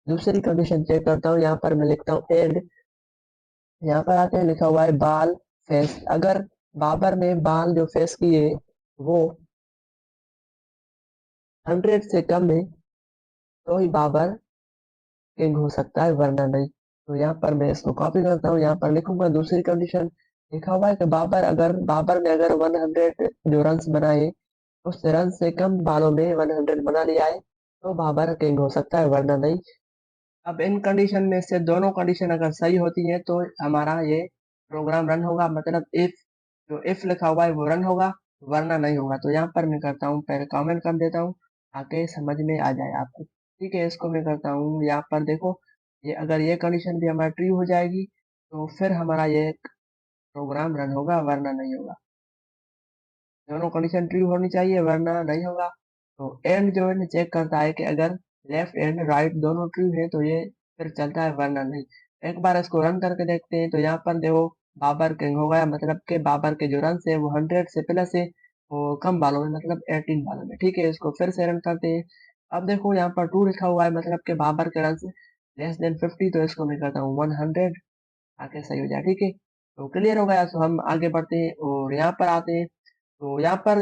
Speaker 3: दूसरी कंडीशन चेक करता हूँ, यहाँ पर मैं लिखता हूँ एंड, यहाँ पर आके लिखा हुआ है बाल फेस, अगर बाबर ने बाल जो फेस किए वो 100 से कम है तो ही बाबर किंग हो सकता है, वरना नहीं। तो यहाँ पर मैं इसको कॉपी करता हूँ, यहाँ पर लिखूंगा दूसरी कंडीशन, लिखा हुआ है कि बाबर ने अगर 100 जो रन बनाए उस रन से कम बालों में 100 बना लिया है तो बाबर किंग हो सकता है, वरना नहीं। अब इन कंडीशन में से दोनों कंडीशन अगर सही होती है तो हमारा ये प्रोग्राम रन होगा, मतलब इफ जो इफ लिखा हुआ है वो रन होगा, वरना नहीं होगा। तो यहाँ पर मैं करता हूँ पहले कमेंट कर देता हूँ ताकि समझ में आ जाए आपको। ठीक है, इसको मैं करता हूँ, यहाँ पर देखो ये अगर ये कंडीशन भी हमारा ट्रू हो जाएगी तो फिर हमारा ये प्रोग्राम रन होगा, वरना नहीं होगा। दोनों कंडीशन ट्रू होनी चाहिए वरना नहीं होगा। तो एंड जो है चेक करता है कि अगर लेफ्ट एंड राइट दोनों ट्रू है तो ये फिर चलता है, वरना नहीं। एक बार इसको रन करके देखते हैं तो यहाँ पर देखो बाबर किंग हो गया, मतलब के बाबर के जो रन है वो 100 से प्लस है, वो कम बालों में मतलब 18 बालों में। ठीक है, इसको फिर से रन करते हैं। अब देखो यहाँ पर 2 लिखा हुआ है, मतलब के बाबर के रन लेस देन 50, तो इसको मैं करता हूँ 100 आके सही हो जाए। ठीक है, तो क्लियर हो गया, तो हम आगे बढ़ते हैं और यहाँ पर आते हैं। तो यहाँ पर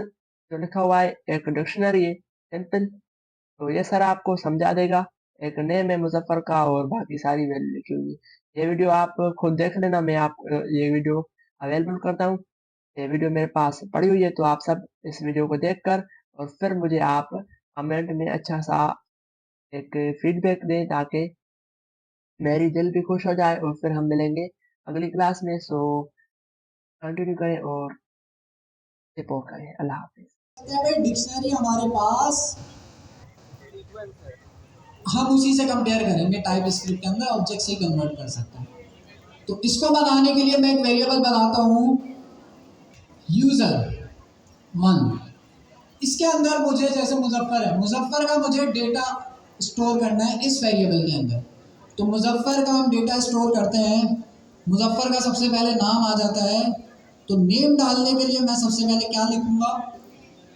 Speaker 3: जो लिखा हुआ है एक डिक्शनरी है सिंपल, तो ये सर आपको समझा देगा। एक नेम है मुजफ्फर का और बाकी सारी वैल्यू लिखी हुई है। ये वीडियो आप खुद देख लेना, मैं आप ये वीडियो अवेलेबल करता हूँ। ये वीडियो मेरे पास पड़ी हुई है, तो आप सब इस वीडियो को देखकर और फिर मुझे आप कमेंट में अच्छा सा एक फीडबैक दें ताकि मेरी दिल भी खुश हो जाए, और फिर हम मिलेंगे अगली क्लास में। सो कंटिन्यू करें और सपोर्ट करें। अल्लाह हाफिज।
Speaker 1: डिक्शनरी हमारे पास, हम उसी से कंपेयर करेंगे, टाइप स्क्रिप्ट के अंदर ऑब्जेक्ट से कन्वर्ट कर सकते हैं। तो इसको बनाने के लिए मैं एक वेरिएबल बनाता हूँ यूजर 1। इसके अंदर मुझे जैसे मुजफ्फर है, मुजफ्फर का मुझे डेटा स्टोर करना है इस वेरिएबल के अंदर। तो मुजफ्फर का हम डेटा स्टोर करते हैं, मुजफ्फर का सबसे पहले नाम आ जाता है। तो नेम डालने के लिए मैं सबसे पहले क्या लिखूंगा,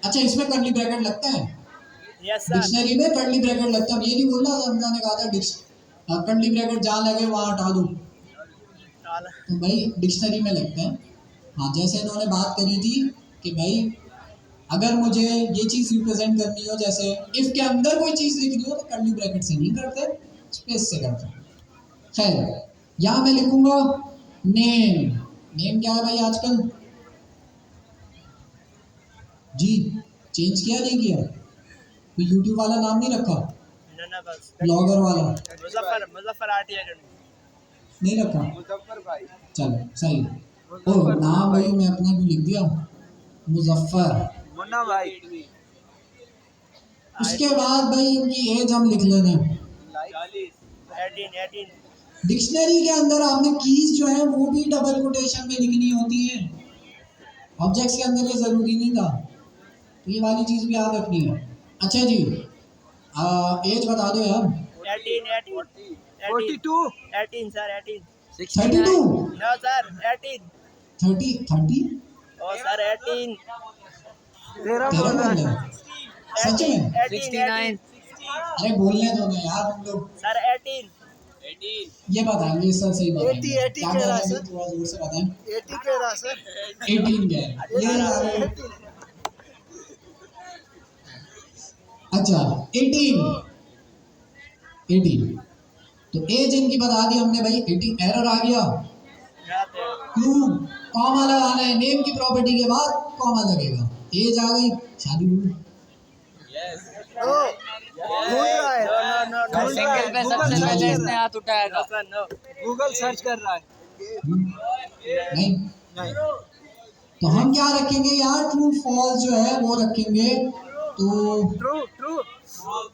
Speaker 1: अच्छा इसमें कर्ली ब्रैकेट लगता है, डिक्शनरी में कर्ली ब्रैकेट लगता है। ये नहीं बोलना हमजा ने कहा था कर्ली ब्रैकेट जहाँ लगे वहाँ हटा दो, तो भाई डिक्शनरी में लगते हैं। हाँ, जैसे इन्होंने बात करी थी कि भाई अगर मुझे ये चीज़ रिप्रेजेंट करनी हो, जैसे इफ के अंदर कोई चीज़ लिखनी हो तो कर्ली ब्रैकेट से नहीं करते, स्पेस से करते हैं। खैर, यहाँ मैं लिखूंगा नेम। नेम क्या है भाई आजकल जी, चेंज किया नहीं किया, तो यूट्यूब वाला नाम नहीं रखा, ब्लॉगर वाला
Speaker 2: मुजफ्फर मुजफ्फर आरटी एकेडमी
Speaker 1: नहीं रखा,
Speaker 2: मुजफ्फर भाई
Speaker 1: चलो सही। ओ नाम भाई मैं अपना भी लिख दिया मुजफ्फर।
Speaker 2: मुन्ना भाई
Speaker 1: उसके बाद भाई इनकी एज हम लिख लेंगे।
Speaker 2: 18
Speaker 1: डिक्शनरी के अंदर आपने कीज जो है वो भी डबल कोटेशन में लिखनी होती है, ऑब्जेक्ट्स के अंदर ये जरूरी नहीं था, तो ये वाली चीज भी याद रखनी है। अच्छा जी, एज बता दो यार।
Speaker 2: 42 18 सर 18
Speaker 1: 32
Speaker 2: नो सर 18
Speaker 1: 30
Speaker 2: ओ सर 18
Speaker 1: तेरह बोल रहे हैं सच में?
Speaker 2: 69
Speaker 1: अरे बोलने दो ना यार तुम लोग।
Speaker 2: सर 18
Speaker 1: ये बताएंगे सर, सही बताएंगे
Speaker 4: 80
Speaker 1: क्या
Speaker 4: कह
Speaker 1: कह
Speaker 4: रहा
Speaker 1: रहे
Speaker 4: है
Speaker 1: हैं, थोड़ा जोर से बताएं।
Speaker 4: 80 कह रहा सर
Speaker 1: 18 कह रहे हैं ये यार। अच्छा 18 तो एज इनकी बता दी हमने भाई, 18 एरर आ गया, क्यों कॉमा लगाना है, नेम की प्रॉपर्टी के बाद कॉमा लगेगा, एज आ गई, शादी हुई।
Speaker 4: नो ढूंढ रहा है
Speaker 2: नो
Speaker 4: ढूंढ रहा है
Speaker 2: पे
Speaker 4: गूगल
Speaker 2: सबसे
Speaker 4: सर्च
Speaker 2: पहले
Speaker 4: कर
Speaker 2: इसने
Speaker 4: रहा
Speaker 2: हाथ उठाया था
Speaker 4: है गूगल सर्च कर रहा है
Speaker 1: नहीं
Speaker 4: नहीं
Speaker 1: तो हम क्या रखेंगे यहाँ, ट्रू फॉल्स जो है वो रखेंगे, तो
Speaker 4: True, true,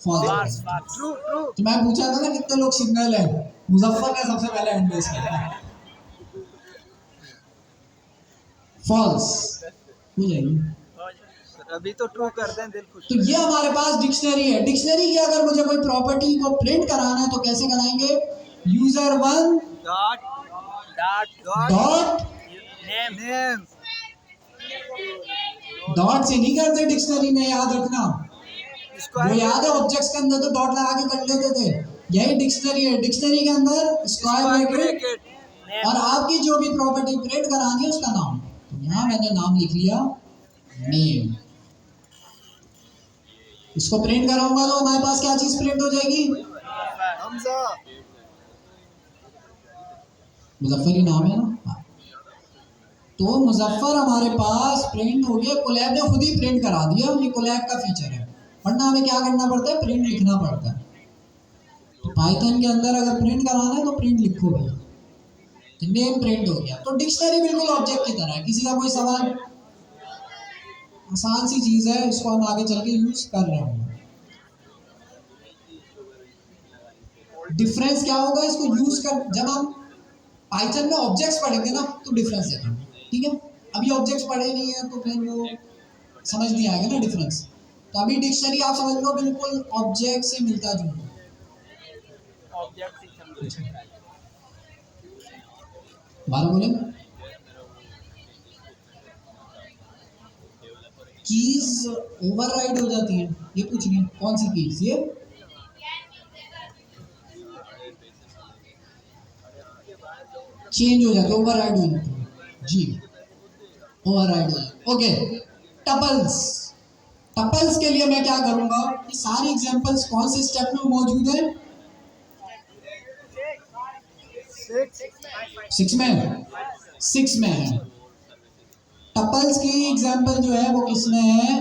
Speaker 1: false.
Speaker 4: true, true.
Speaker 1: तो मैं पूछा था ना कितने लोग सिंगल है, मुजफ्फर ने सबसे पहले एंडोर्स किया, फॉल्स हो जाएगी।
Speaker 4: अभी तो ट्रू कर दें, दिल खुश।
Speaker 1: तो ये हमारे पास डिक्शनरी है। डिक्शनरी की अगर मुझे कोई प्रॉपर्टी को प्रिंट कराना है तो कैसे कराएंगे, user one
Speaker 4: dot
Speaker 2: dot
Speaker 1: dot,
Speaker 2: name
Speaker 4: name
Speaker 1: dot से नहीं करते डिक्शनरी में, याद रखना। वो याद है ऑब्जेक्ट्स के अंदर तो डॉट लगा के कर लेते थे, यही डिक्शनरी है। डिक्शनरी के अंदर स्क्वायर ब्रैकेट
Speaker 2: नेम
Speaker 1: और आपकी जो भी प्रॉपर्टी प्रिंट करानी है उसका नाम। तो यहाँ मैंने नाम लिख लिया नेम। इसको प्रिंट कराऊंगा तो हमारे पास क्या चीज प्रिंट हो जाएगी,
Speaker 4: हमजा
Speaker 1: मुजफ्फर ही नाम है ना। हाँ। तो मुजफ्फर हमारे पास प्रिंट हो गया, कोलैब ने खुद ही प्रिंट करा दिया, ये कोलैब का फीचर है, वरना हमें क्या करना पड़ता है, प्रिंट लिखना पड़ता है। तो पाइथन के अंदर अगर प्रिंट कराना है तो प्रिंट लिखो भैया, तो नेम प्रिंट हो गया। तो डिक्शनरी बिल्कुल ऑब्जेक्ट की तरह है। किसी का कोई सवाल, आसान सी चीज है, इसको हम आगे चल के यूज कर रहे होंगे। डिफरेंस क्या होगा इसको यूज कर, जब हम पाइथन में ऑब्जेक्ट्स पढ़ेंगे ना तो डिफरेंस देखेंगे, ठीक है। अभी ऑब्जेक्ट्स पढ़े नहीं है तो फिर वो समझ नहीं आएगा ना डिफरेंस। तो अभी डिक्शनरी आप समझ लो बिल्कुल ऑब्जेक्ट से मिलता जुलता।
Speaker 2: ऑब्जेक्ट ही समझो।
Speaker 1: दोबारा बोले, कीज ओवरराइड हो जाती है, ये पूछ रही है कौन सी कीज, ये चेंज हो जाती है, ओवरराइड हो जाती है जी, ओवरराइड हो जाती है। Okay, tuples. टपल्स के लिए मैं क्या करूंगा, ये सारे एग्जांपल्स कौन से स्टेप में मौजूद है, 6 में, 6 में है। टपल्स की एग्जांपल जो है वो किसमें है,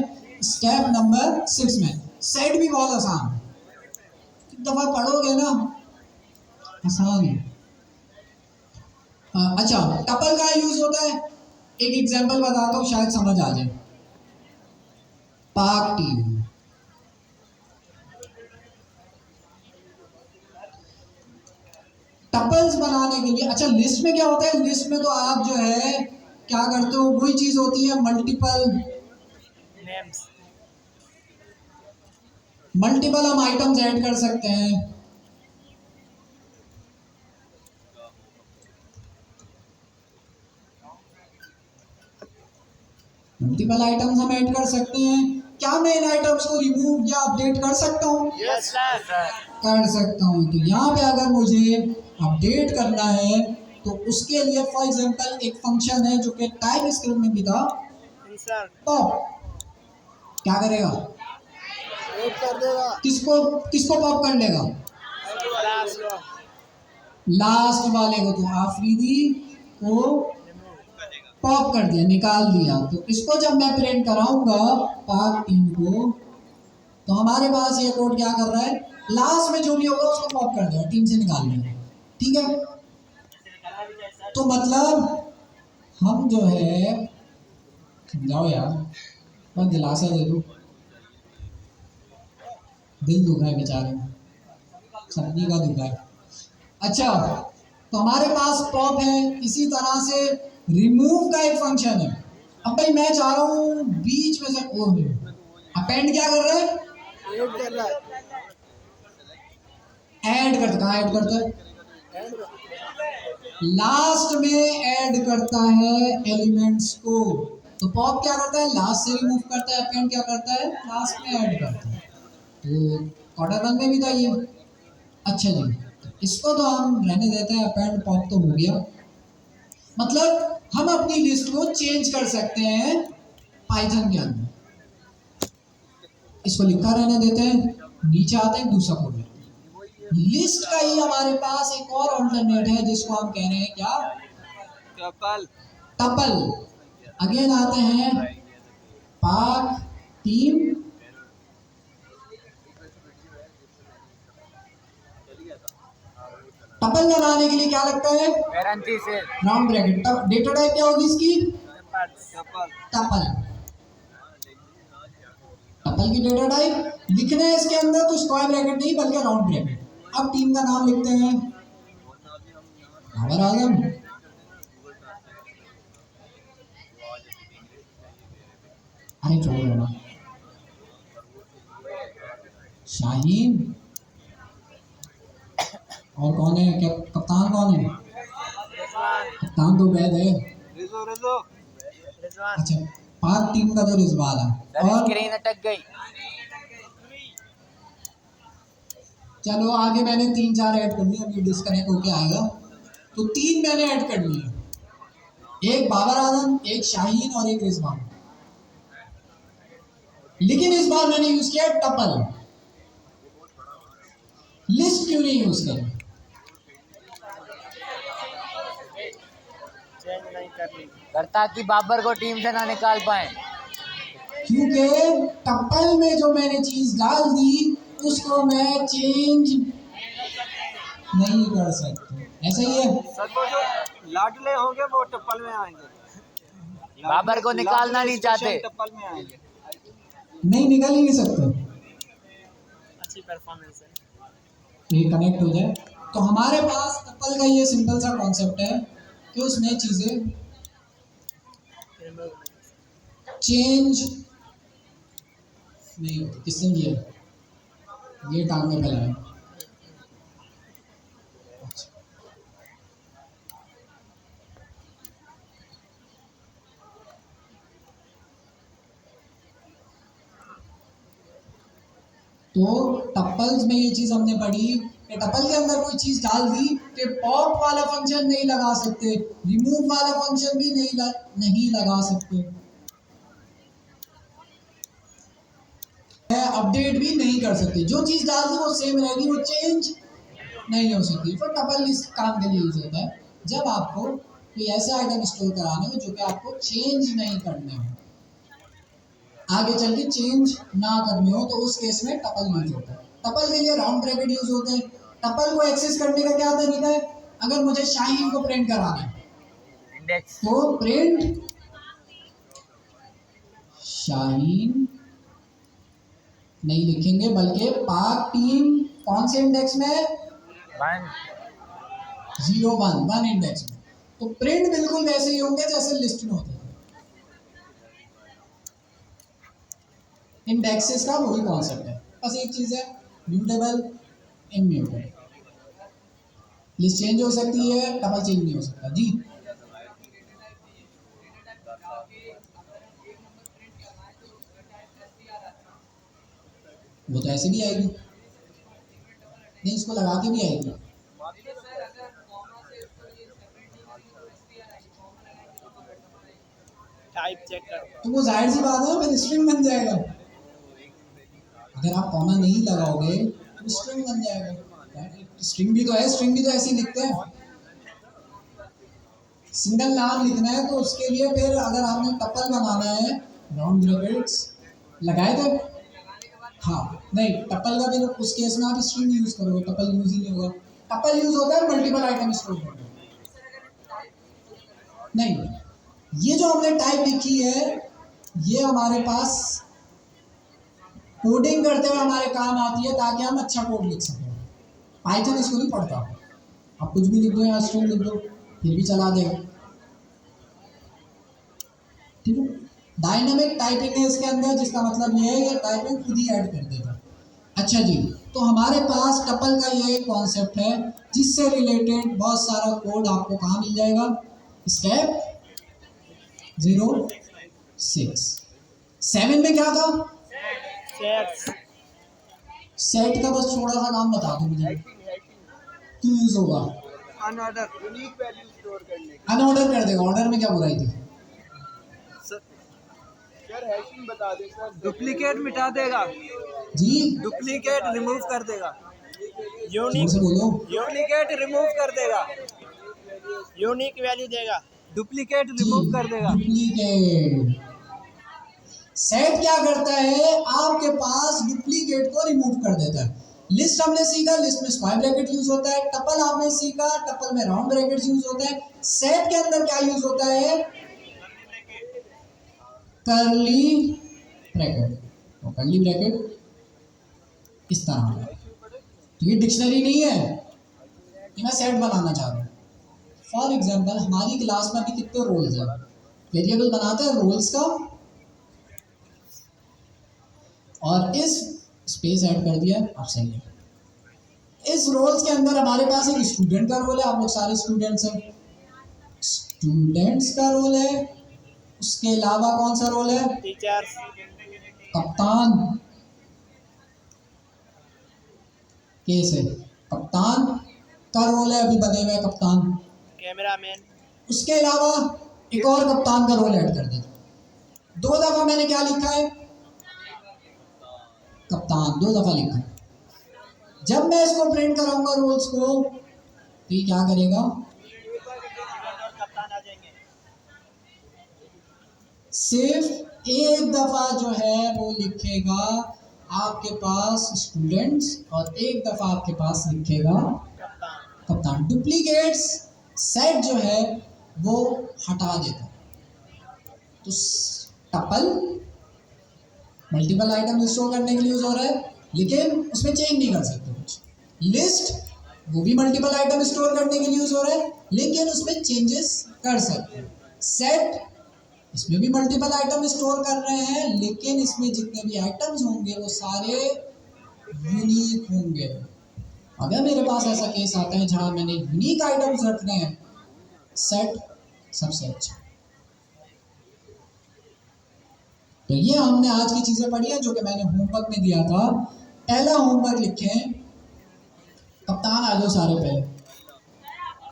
Speaker 1: स्टेप नंबर 6 में। सेट भी बहुत आसान है, एक दफा पढ़ोगे ना आसान है। अच्छा, टपल का यूज होता है, एक एग्जांपल बताता हूँ शायद समझ आ जाए। पाक टीम, टपल्स बनाने के लिए, अच्छा लिस्ट में क्या होता है, लिस्ट में तो आप जो है क्या करते हो, वही चीज होती है मल्टीपल,
Speaker 2: नेम्स
Speaker 1: मल्टीपल हम आइटम्स ऐड कर सकते हैं। मल्टीपल आइटम्स हम ऐड कर सकते हैं। क्या मैं इन आइटम्स को रिमूव या अपडेट कर सकता हूँ,
Speaker 2: यस सर
Speaker 1: कर सकता हूँ। तो यहाँ पे अगर मुझे अपडेट करना है तो उसके लिए फॉर एग्जांपल एक फंक्शन है जो कि टाइप स्क्रिप्ट में भी था,
Speaker 2: इंसर्ट
Speaker 1: पॉप। क्या करेगा,
Speaker 4: एक कर देगा।
Speaker 1: किसको किसको पॉप कर लेगा,
Speaker 2: लास्ट
Speaker 1: लास्ट वाले को, तो आफरीदी को पॉप कर दिया, निकाल दिया। तो इसको जब मैं प्रिंट कराऊंगा पाक टीम को, तो हमारे पास ये कोड क्या कर रहा है, लास्ट में जो भी होगा उसको पॉप कर देगा, टीम से निकाल देगा, ठीक है। तो मतलब हम जो है, समझाओ यार, बस दिलासा दे दो, दिल दुखा है बेचारे, सब्जी का दुखा है। अच्छा, तो हमारे पास पॉप है, इसी तरह से रिमूव का एक फंक्शन है। अब भाई मैं चाह रहा हूँ बीच में से, ओ अपेंड क्या कर रहा है,
Speaker 4: ऐड कर रहा है।
Speaker 1: ऐड करता, कहाँ ऐड करता है, लास्ट में ऐड करता है एलिमेंट्स को। तो पॉप क्या करता है, लास्ट से रिमूव करता है, अपेंड क्या करता है, लास्ट में ऐड करता है। तो कॉर्डर में भी था ये। अच्छा जी, इसको तो हम रहने देते हैं, अपेंड पॉप तो हो गया। मतलब हम अपनी लिस्ट को चेंज कर सकते हैं पाइथन के अंदर। इसको लिखा रहने देते हैं, नीचे आते हैं दूसरा कोड। लिस्ट का ही हमारे पास एक और अल्टरनेट है जिसको हम कह रहे हैं क्या,
Speaker 4: टपल
Speaker 1: टपल। अगेन आते हैं पाक टीम, टपल बनाने के लिए क्या लगता है,
Speaker 4: गारंटी से
Speaker 1: राउंड ब्रैकेट। डेटा टाइप क्या होगी इसकी,
Speaker 2: Words.
Speaker 4: Tuple
Speaker 1: tuple. टपल की डेटा टाइप लिखना है इसके अंदर तो स्क्वायर ब्रैकेट नहीं बल्कि राउंड ब्रैकेट। अब टीम का नाम लिखते हैं बाबर आजम। अरे छोड़ देना। शाहीन। और कौन है कप्तान कौन है?
Speaker 2: Rizwan.
Speaker 1: कप्तान तो वैद है।
Speaker 4: रिजो रिजो
Speaker 2: Rizwan.
Speaker 1: अच्छा पाक टीम का तो रिजवान है। और
Speaker 2: स्क्रीन अटक गई.
Speaker 1: चलो आगे मैंने 3-4 ऐड कर लिए, अभी डिस्कनेक्ट होके आएगा। तो 3 मैंने ऐड कर लिए, एक बाबर आजम, एक शाहीन और एक रिजवान। लेकिन इस बार मैंने यूज किया टपल। लिस्ट क्यों नहीं यूज करी?
Speaker 2: चेंज नहीं करनी करता कि बाबर को टीम से ना निकाल पाए.
Speaker 1: क्योंकि टपल में जो मैंने चीज डाल दी उसको मैं चेंज नहीं कर सकता। ऐसा ही है।
Speaker 4: सर वो जो लाडले होंगे वो टप्पल में आएंगे।
Speaker 2: बाबर को निकालना नहीं चाहते.
Speaker 4: टप्पल में आएंगे।
Speaker 1: नहीं निकल ही नहीं सकते।
Speaker 2: अच्छी परफॉर्मेंस है.
Speaker 1: ये कनेक्ट हो जाए तो हमारे पास टपल का ये सिंपल सा कॉन्सेप्ट है कि उसमें चीजें चेंज नहीं होती। किसने ये टांग में फैलाया। तो टपल्स में ये चीज हमने पढ़ी कि टपल के अंदर कोई चीज डाल दी कि पॉप वाला फंक्शन नहीं लगा सकते, रिमूव वाला फंक्शन भी नहीं लगा सकते, अपडेट भी नहीं कर सकते। जो चीज डाल दी वो सेम रहेगी, वो चेंज नहीं हो सकती। तो टपल इस काम के लिए यूज होता है जब आपको कोई ऐसे आइटम स्टोर कराने हो जो कि आपको चेंज नहीं करने हो, आगे चल के चेंज ना करने हो, तो उस केस में टपल यूज होता है। टपल के लिए राउंड ब्रैकेट यूज होते हैं। टपल को एक्सेस करने का क्या तरीका है? अगर मुझे शाहीन को प्रिंट कराना है
Speaker 2: इंडेक्स.
Speaker 1: तो प्रिंट शाहीन नहीं लिखेंगे बल्कि पाक टीम कौन से इंडेक्स में?
Speaker 2: 1.
Speaker 1: 0 1 इंडेक्स में। तो प्रिंट बिल्कुल वैसे ही होंगे जैसे लिस्ट में होते हैं। इंडेक्सेस का वही कॉन्सेप्ट है, बस एक चीज है म्यूटेबल इम्यूटेबल। लिस्ट चेंज हो सकती है, टपल चेंज नहीं हो सकता जी। वो तो ऐसे भी आएगी, नहीं इसको लगा के भी आएगी।
Speaker 2: टाइप चेक कर.
Speaker 1: तो वो जाहिर सी बात है फिर स्ट्रिंग बन जाएगा। अगर आप कॉमा नहीं लगाओगे तो स्ट्रिंग बन जाएगा। स्ट्रिंग भी तो है, स्ट्रिंग भी तो ऐसे ही लिखते हैं। सिंगल नाम लिखना है तो उसके लिए फिर अगर आपने टपल बनाना है राउंड ब्रैकेट्स लगाए थे। हाँ नहीं टपल का भी उस केस में आप स्ट्रिंग यूज करोगे, टपल यूज ही नहीं होगा। टपल यूज होता है मल्टीपल आइटम स्टोर करने। नहीं ये जो हमने टाइप लिखी है ये हमारे पास कोडिंग करते हुए हमारे काम आती है ताकि हम अच्छा कोड लिख सकें। पाइथन इसको नहीं पढ़ता। आप कुछ भी लिख दो या स्ट्रिंग लिख दो फिर भी चला देगा। ठीक है। डायनामिक टाइपिंग है इसके अंदर, जिसका मतलब ये है कि टाइपिंग खुद ही ऐड कर देगा। अच्छा जी, तो हमारे पास टपल का ये कॉन्सेप्ट है जिससे रिलेटेड बहुत सारा कोड आपको कहाँ मिल जाएगा? स्टेप 06 7 में क्या था? सेट का बस थोड़ा सा काम बता दो मुझे क्यों यूज होगा।
Speaker 4: अनऑर्डर यूनिक वैल्यू स्टोर करने के।
Speaker 1: अनऑर्डर कर देगा। ऑर्डर में क्या बुराई थी?
Speaker 4: सर हैशिंग बता दे सर। डुप्लीकेट मिटा देगा
Speaker 1: जी
Speaker 4: डुप्लीकेट रिमूव कर देगा।
Speaker 1: जोर से बोलो।
Speaker 4: डुप्लीकेट रिमूव कर देगा।
Speaker 2: यूनिक वैल्यू देगा.
Speaker 4: डुप्लीकेट रिमूव कर देगा।
Speaker 1: डुप्लीकेट सेट क्या करता है? आपके पास डुप्लीकेट को रिमूव कर देता है। लिस्ट हमने सीखा, लिस्ट में स्क्वायर ब्रैकेट यूज होता है। टपल आपने सीखा, टपल में राउंड ब्रैकेट यूज होता है। सेट के अंदर क्या यूज होता है? कर्ली ब्रैकेट, तो कर्ली ब्रैकेट इस तरह। तो ये डिक्शनरी नहीं है, ये मैं सेट बनाना चाह रहा हूँ। फॉर एग्जाम्पल हमारी क्लास में अभी कितने रोल्स हैं, वेरिएबल बनाते हैं रोल्स का, और इस स्पेस ऐड कर दिया, अब सही है। इस रोल्स के अंदर हमारे पास एक स्टूडेंट का रोल है, आप लोग सारे स्टूडेंट्स हैं, स्टूडेंट्स का रोल है। उसके अलावा कौन सा रोल है?
Speaker 4: टीचर्स,
Speaker 1: कप्तान, केस है, कप्तान का रोल है, अभी बने हुए कप्तान।
Speaker 4: कैमरामैन,
Speaker 1: उसके अलावा एक और कप्तान का रोल ऐड कर दे। दो दफा मैंने क्या लिखा है? कप्तान, दो दफा लिखा है। जब मैं इसको प्रिंट कराऊंगा रोल्स को, तो ये क्या करेगा?
Speaker 4: कप्तान आ जाएंगे।
Speaker 1: सिर्फ एक दफा जो है वो लिखेगा आपके पास स्टूडेंट्स, और एक दफा आपके पास लिखेगा कप्तान। डुप्लीकेट्स सेट जो है वो हटा देता है। तो टपल मल्टीपल आइटम स्टोर करने के लिए यूज हो रहा है, लेकिन उसमें चेंज नहीं कर सकते कुछ। लिस्ट वो भी मल्टीपल आइटम स्टोर करने के लिए यूज हो रहा है, लेकिन उसमें चेंजेस कर सकते हैं। सेट इसमें भी मल्टीपल आइटम स्टोर कर रहे हैं, लेकिन इसमें जितने भी आइटम्स होंगे वो सारे यूनिक होंगे। अगर मेरे पास ऐसा केस आता है जहां मैंने यूनिक आइटम्स रखने हैं, सेट सबसे अच्छा। तो ये हमने आज की चीजें पढ़ी है जो कि मैंने होमवर्क में दिया था। पहला होमवर्क लिखें, कप्तान आ जाओ सारे, पहले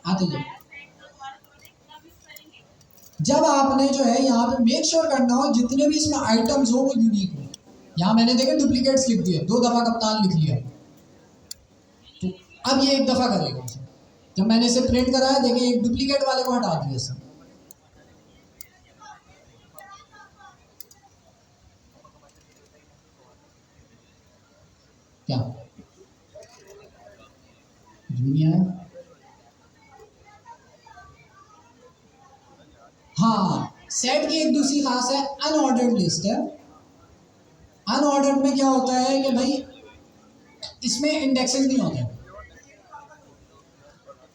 Speaker 1: आते जाओ। जब आपने जो है यहाँ पे मेक श्योर करना हो जितने भी इसमें आइटम्स हो वो यूनिक हो। यहाँ मैंने देखे डुप्लीकेट्स लिख दिए, दो दफा कप्तान लिख लिया, तो अब ये एक दफा करेगा। जब मैंने इसे प्रिंट कराया, देखिए एक डुप्लीकेट वाले को हटा दिया सब। क्या दुनिया है? हाँ, सेट की एक दूसरी खास है, अनऑर्डर्ड लिस्ट है। अनऑर्डर्ड में क्या होता है कि भाई इसमें इंडेक्सेस नहीं होते।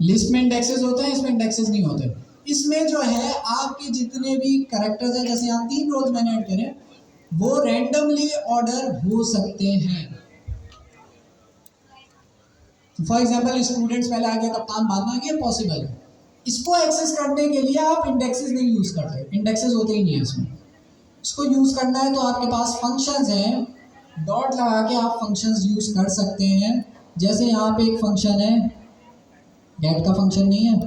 Speaker 1: लिस्ट में इंडेक्सेस होते हैं, इसमें इंडेक्सेस नहीं होते। इसमें जो है आपके जितने भी कैरेक्टर्स हैं, जैसे यहाँ 3 रोज मैंने ऐड करे, वो रैंडमली ऑर्डर हो सकते हैं। फॉर एग्जाम्पल स्टूडेंट्स पहले आ गया, कप्तान बाद में आ गया, पॉसिबल है। इसको एक्सेस करने के लिए आप इंडेक्सेस नहीं यूज करते, इंडेक्सेस होते ही नहीं है इसमें। इसको यूज करना है तो आपके पास फंक्शंस हैं, डॉट लगा के आप फंक्शंस यूज कर सकते हैं। जैसे यहाँ पे एक फंक्शन है, गेट का फंक्शन नहीं है,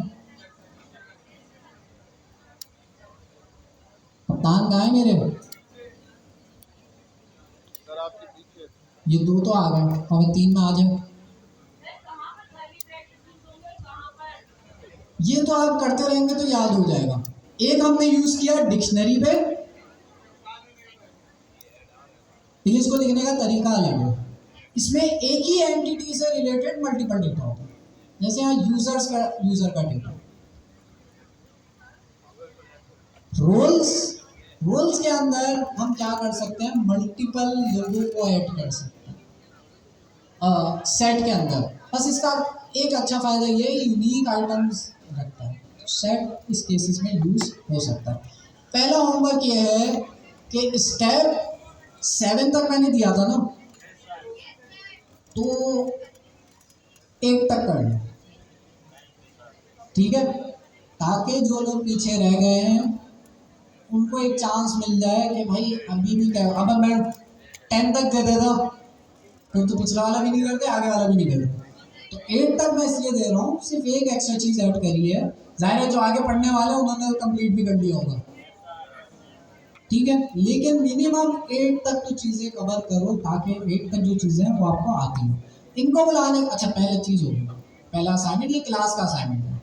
Speaker 1: कप्तान कहाँ है मेरे? ये 2 तो आ गए, और 3 में आ जाए। ये तो आप करते रहेंगे तो याद हो जाएगा। एक हमने यूज किया डिक्शनरी पे, लेकिन इसको लिखने का तरीका अलग है। इसमें एक ही एंटिटी से रिलेटेड मल्टीपल डेटा होता है। जैसे यहाँ यूजर का डेटा, रोल्स के अंदर हम क्या कर सकते हैं? मल्टीपल लोगों को ऐड कर सकते हैं सेट के अंदर। बस इसका एक अच्छा फायदा ये है, यूनिक आइटम्स रखता है, सेट इस केसेस में यूज हो सकता है। पहला होमवर्क ये है कि स्टेप 7 तक मैंने दिया था ना, तो 8 तक कर लो, ठीक है, ताकि जो लोग पीछे रह गए हैं उनको एक चांस मिल जाए कि भाई अभी भी क्या। अब मैं 10 तक दे देता फिर तो पिछला वाला भी नहीं करते, आगे वाला भी नहीं करते। तो 8 तक मैं इसलिए दे रहा हूँ, सिर्फ एक एक्स्ट्रा चीज ऐड करी है। जाहिर है जो आगे पढ़ने वाले हैं उन्होंने कंप्लीट भी कर दिया होगा, ठीक है, लेकिन मिनिमम 8 तक तो चीजें कवर करो ताकि 8 तक जो चीजें हैं वो आपको आती हैं। इनको बुलाने, अच्छा पहले चीज होगी, पहला असाइनमेंट ये क्लास का असाइनमेंट है,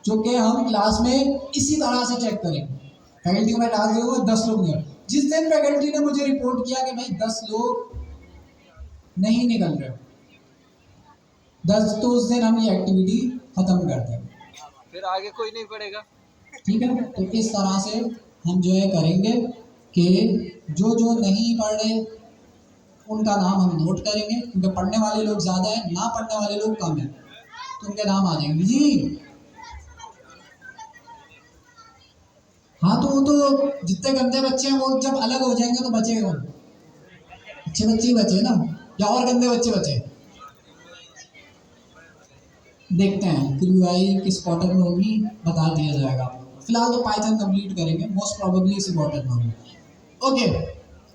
Speaker 1: जो कि हम क्लास में इसी तरह से चेक करेंगे। फैकल्टी में डाल दिए हुए 10 लोग नहीं। जिस दिन फैकल्टी ने मुझे रिपोर्ट किया कि भाई 10 लोग नहीं निकल रहे, 10, तो उस दिन हम ये एक्टिविटी खत्म करते हैं,
Speaker 4: फिर आगे कोई नहीं पढ़ेगा।
Speaker 1: ठीक है। तो इस तरह से हम जो है करेंगे। कि जो जो नहीं पढ़ रहे उनका नाम हम नोट करेंगे, क्योंकि पढ़ने वाले लोग ज़्यादा हैं, ना पढ़ने वाले लोग कम हैं, तो उनके नाम आ जाएंगे जी। हाँ तो वो तो जितने गंदे बच्चे हैं वो जब अलग हो जाएंगे तो बचेगा कौन? अच्छे बच्चे ही बचे ना, या और गंदे बच्चे बचे? देखते हैं क्रू आई किस क्वार्टर में होगी, बता दिया जाएगा आप लोगों को। फिलहाल तो पाइथन कंप्लीट करेंगे, मोस्ट प्रोबेबली इसी क्वार्टर में होगी। ओके,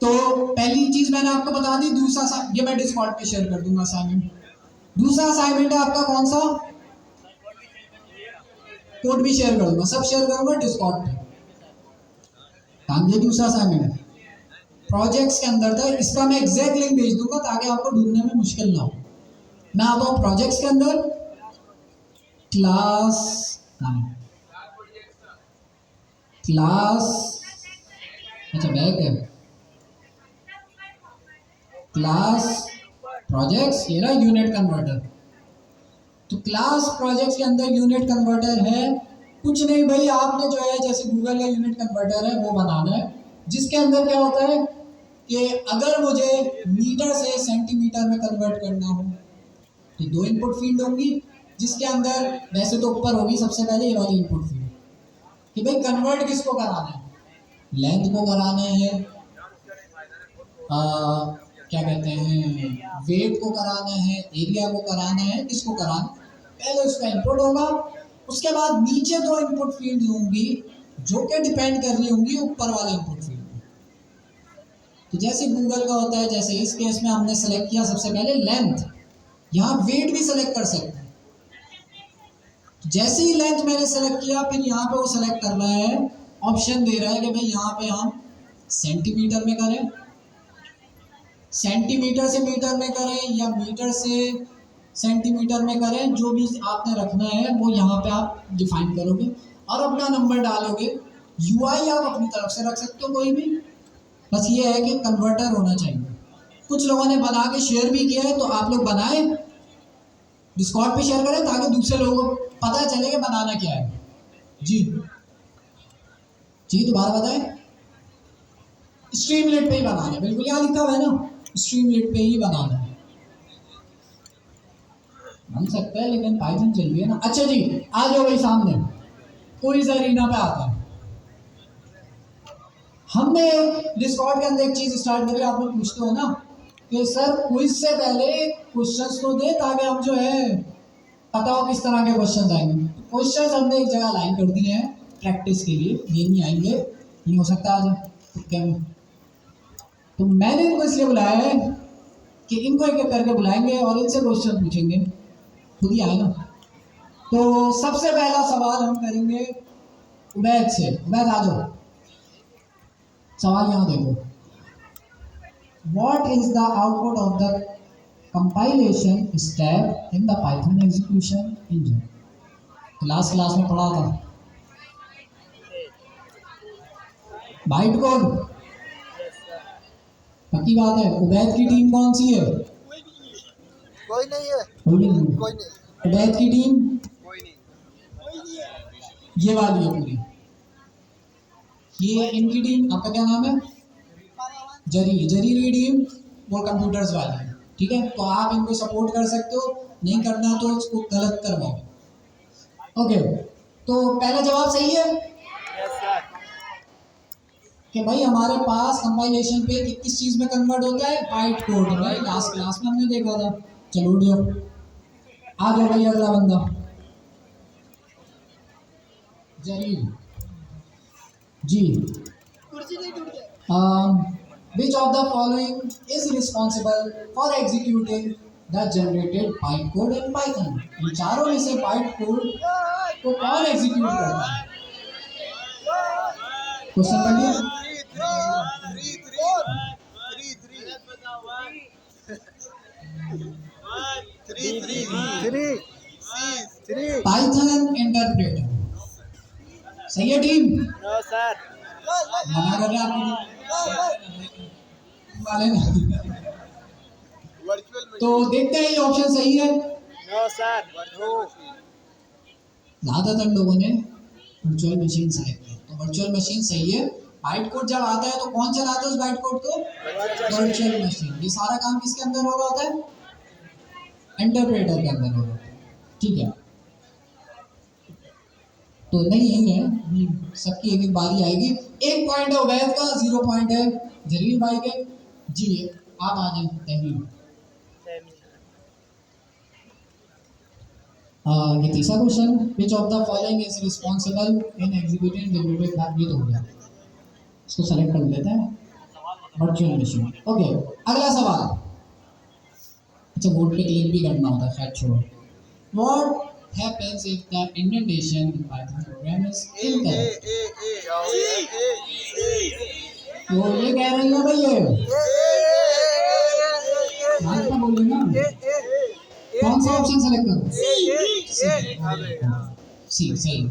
Speaker 1: तो पहली चीज मैंने आपको बता दी। दूसरा ये मैं डिस्कॉर्ड पे शेयर कर दूंगा असाइनमेंट। दूसरा असाइनमेंट है आपका कौन सा? कोड भी शेयर कर दूंगा, सब शेयर करूंगा डिस्कॉर्ड पे। काम ये दूसरा असाइनमेंट है, प्रोजेक्ट्स के अंदर था, इसका मैं एग्जैक्ट लिंक भेज दूंगा ताकि आपको ढूंढने में मुश्किल ना हो। मैं आता हूँ प्रोजेक्ट्स के अंदर, क्लास क्लास अच्छा बैक है, क्लास प्रोजेक्ट्स, ये रहा यूनिट कन्वर्टर। तो क्लास प्रोजेक्ट्स के अंदर यूनिट कन्वर्टर है, कुछ नहीं भाई, आपने जो है जैसे गूगल का यूनिट कन्वर्टर है वो बनाना है, जिसके अंदर क्या होता है कि अगर मुझे मीटर से सेंटीमीटर में कन्वर्ट करना हो तो दो इनपुट फील्ड होंगी, जिसके अंदर वैसे तो ऊपर होगी सबसे पहले ये वाली इनपुट फील्ड कि भाई कन्वर्ट किसको कराना है, लेंथ को कराना है, क्या कहते हैं वेट को कराना है, एरिया को कराना है, किसको कराना, पहले उसका इनपुट होगा। उसके बाद नीचे दो इनपुट फील्ड होंगी जो कि डिपेंड कर रही होंगी ऊपर वाले इनपुट फील्ड पे। तो जैसे गूगल का होता है, जैसे इस केस में हमने सेलेक्ट किया सबसे पहले लेंथ, यहाँ वेट भी सेलेक्ट कर सकते हैं। तो जैसे ही लेंथ मैंने सेलेक्ट किया, फिर यहाँ पे वो सेलेक्ट कर रहा है, ऑप्शन दे रहा है कि भाई यहाँ पे हम सेंटीमीटर में करें, सेंटीमीटर से मीटर में करें, या मीटर से सेंटीमीटर में करें, जो भी आपने रखना है वो यहाँ पे आप डिफाइन करोगे और अपना नंबर डालोगे। यूआई आप अपनी तरफ से रख सकते हो कोई भी, बस ये है कि कन्वर्टर होना चाहिए। कुछ लोगों ने बना के शेयर भी किया है, तो आप लोग बनाए डिस्कॉर्ड पे शेयर करें ताकि दूसरे लोगों को पता चले कि बनाना क्या है। जी जी दोबारा बताएं। स्ट्रीमलेट पे ही बनाना है, बिल्कुल यहाँ लिखा हुआ है ना, स्ट्रीमलेट पे ही बनाना है, बन सकता है लेकिन पाइथन चल रही है ना। अच्छा जी आ जाओ भाई सामने, क्विज अरीना पे आता है। हमने डिस्कॉर्ड के अंदर एक चीज स्टार्ट करी, आप लोग पूछते हो ना कि सर क्विज से पहले क्वेश्चंस तो दे ताकि हम जो है पता हो किस तरह के क्वेश्चंस आएंगे। क्वेश्चंस हमने एक जगह लाइन कर दिए हैं प्रैक्टिस के लिए, ये नहीं आएंगे, नहीं हो सकता आज तुक्के में। तो मैंने इनको इसलिए बुलाया है कि इनको एक एक करके बुलाएंगे और इनसे क्वेश्चन पूछेंगे, खुद ही आए ना। तो सबसे पहला सवाल हम करेंगे उबैद से। उबैद आ जाओ, सवाल यहाँ देखो, what is the output of the compilation step in the Python execution engine. Class में पढ़ा था बाइट कोड, पक्की बात है। उबैद की टीम कौन सी है?
Speaker 4: कोई नहीं है,
Speaker 1: कोई नहीं।
Speaker 4: कोई नहीं,
Speaker 1: उबैद की टीम
Speaker 4: कोई नहीं,
Speaker 1: ये वाली है पूरी, ये इनकी टीम, आपका क्या नाम है? जरी की टीम वो कंप्यूटर्स वाली है, ठीक है। तो आप इनको सपोर्ट कर सकते हो, नहीं करना तो इसको गलत करवाओ। ओके, तो पहला जवाब सही है कि भाई हमारे पास कंपाइलेशन पे किस चीज में कन्वर्ट होता है, बाइट कोड, भाई लास्ट क्लास में हमने देखा था। चलो उठ जाओ, आ जाओ भाई अगला बंदा Jarir ji. Which of the following is responsible for executing the generated bytecode in Python? इन चारों में से बाइटकोड को कौन एग्जीक्यूट करता है? क्वेश्चन पढ़िए। पाइथन इंटरप्रेटर सही है टीम?
Speaker 4: नो सर,
Speaker 1: मना कर रहे हैं आपकी वाले ना। तो देखते हैं ये ऑप्शन सही है।
Speaker 4: नो सर,
Speaker 1: ज्यादातर लोगों ने वर्चुअल मशीन सेलेक्ट किया, तो वर्चुअल मशीन सही है। बाइट कोड जब आता है तो कौन चलाता है उस बाइट कोड को? Virtual machine. ये सारा काम किसके अंदर हो रहा होता है? इंटरप्रेटर के अंदर हो रहा होता है। ठीक है, तो नहीं है, सबकी एक एक बारी आएगी। 1 पॉइंट है उबैद का, 0 पॉइंट है जलील भाई के। जी आप आ जाए तहमीर। ये तीसरा question, which of the following is responsible in executing deliberate work, ये तो हो गया, इसको सेलेक्ट कर लेते हैं, वर्चुअल मशीन। ओके, अगला सवाल। अच्छा, बोर्ड पे क्लिक भी करना होता है, खैर छोड़ो। What happens if the indentation in Python program is incorrect? तो ये कह रही है भाई, ये क्या बोले ना, कौन सा ऑप्शन सेलेक्ट करो? सी, सही।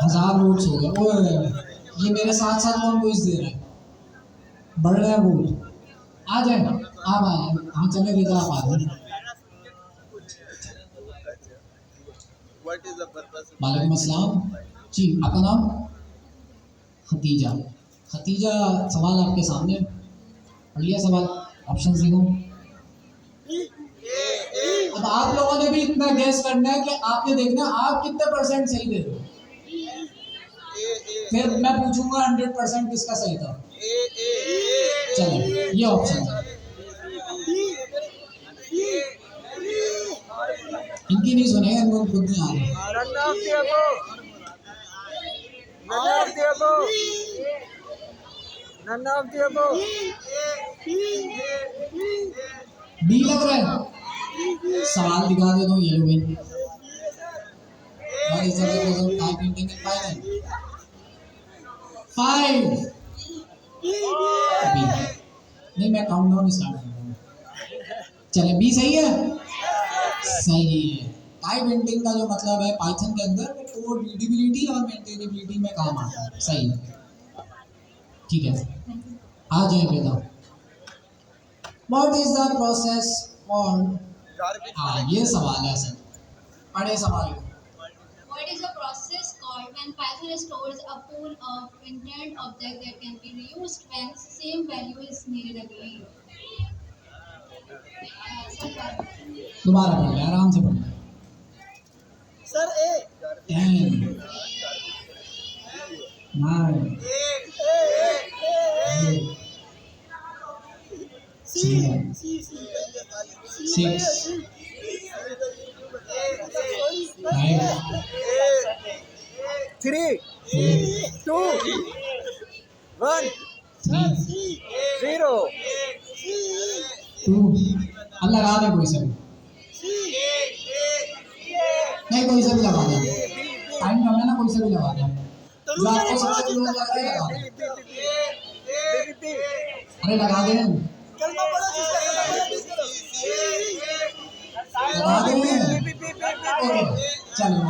Speaker 1: 1000 वोट्स हो गए। ओए, ये मेरे साथ साथ कौन वोट्स दे रहा है? बढ़ रहा है वोट। आ जाए, आप आ जाए। हाँ चले रिदा, आप आ जाए। वालेकुम अस्सलाम जी, आपका नाम? खतीजा। खतीजा, सवाल आपके सामने, पढ़ लिया सवाल, ऑप्शन देखो। अब आप लोगों ने भी इतना गैस करना है कि आपने देखना आप कितने % सही दे रहे हो, फिर मैं पूछूंगा 100% किसका सही था। चलो, ये ऑप्शन है, इनकी नहीं सुनेगा, इनको खुद नहीं आ रही। डी लग रहा है, सवाल दिखा दे दो, ये लो भाई। What is the difference of type printing in Python? 5 B. नहीं, मैं काउंटडाउन स्टार्ट कर रहा हूँ। चले, बी सही है, सही है। टाइप प्रिंटिंग का जो मतलब है पाइथन के अंदर, वो कोड रीडेबिलिटी और मेंटेनेबिलिटी में काम आता है। सही है, ठीक है, आ जाए बेटा। What is the process called, हाँ ये सवाल है सर, पढ़े सवाल को।
Speaker 5: What is a process called when Python stores a pool of intent object that can be reused when same value is needed again?
Speaker 1: दोबारा पढ़ ले, आराम से पढ़ ले।
Speaker 4: सर,
Speaker 1: 10 9 7 6 5
Speaker 4: 3 2 1
Speaker 1: 3
Speaker 4: 0।
Speaker 1: 2। अब लगा दे कोई सा भी, नहीं कोई सा भी लगा दे, टाइम कम है ना, कोई सा भी लगा दे, जो आपको समझ में लग रहा है लगा दे। अरे लगा दे, लगा दे। ओके, चलो,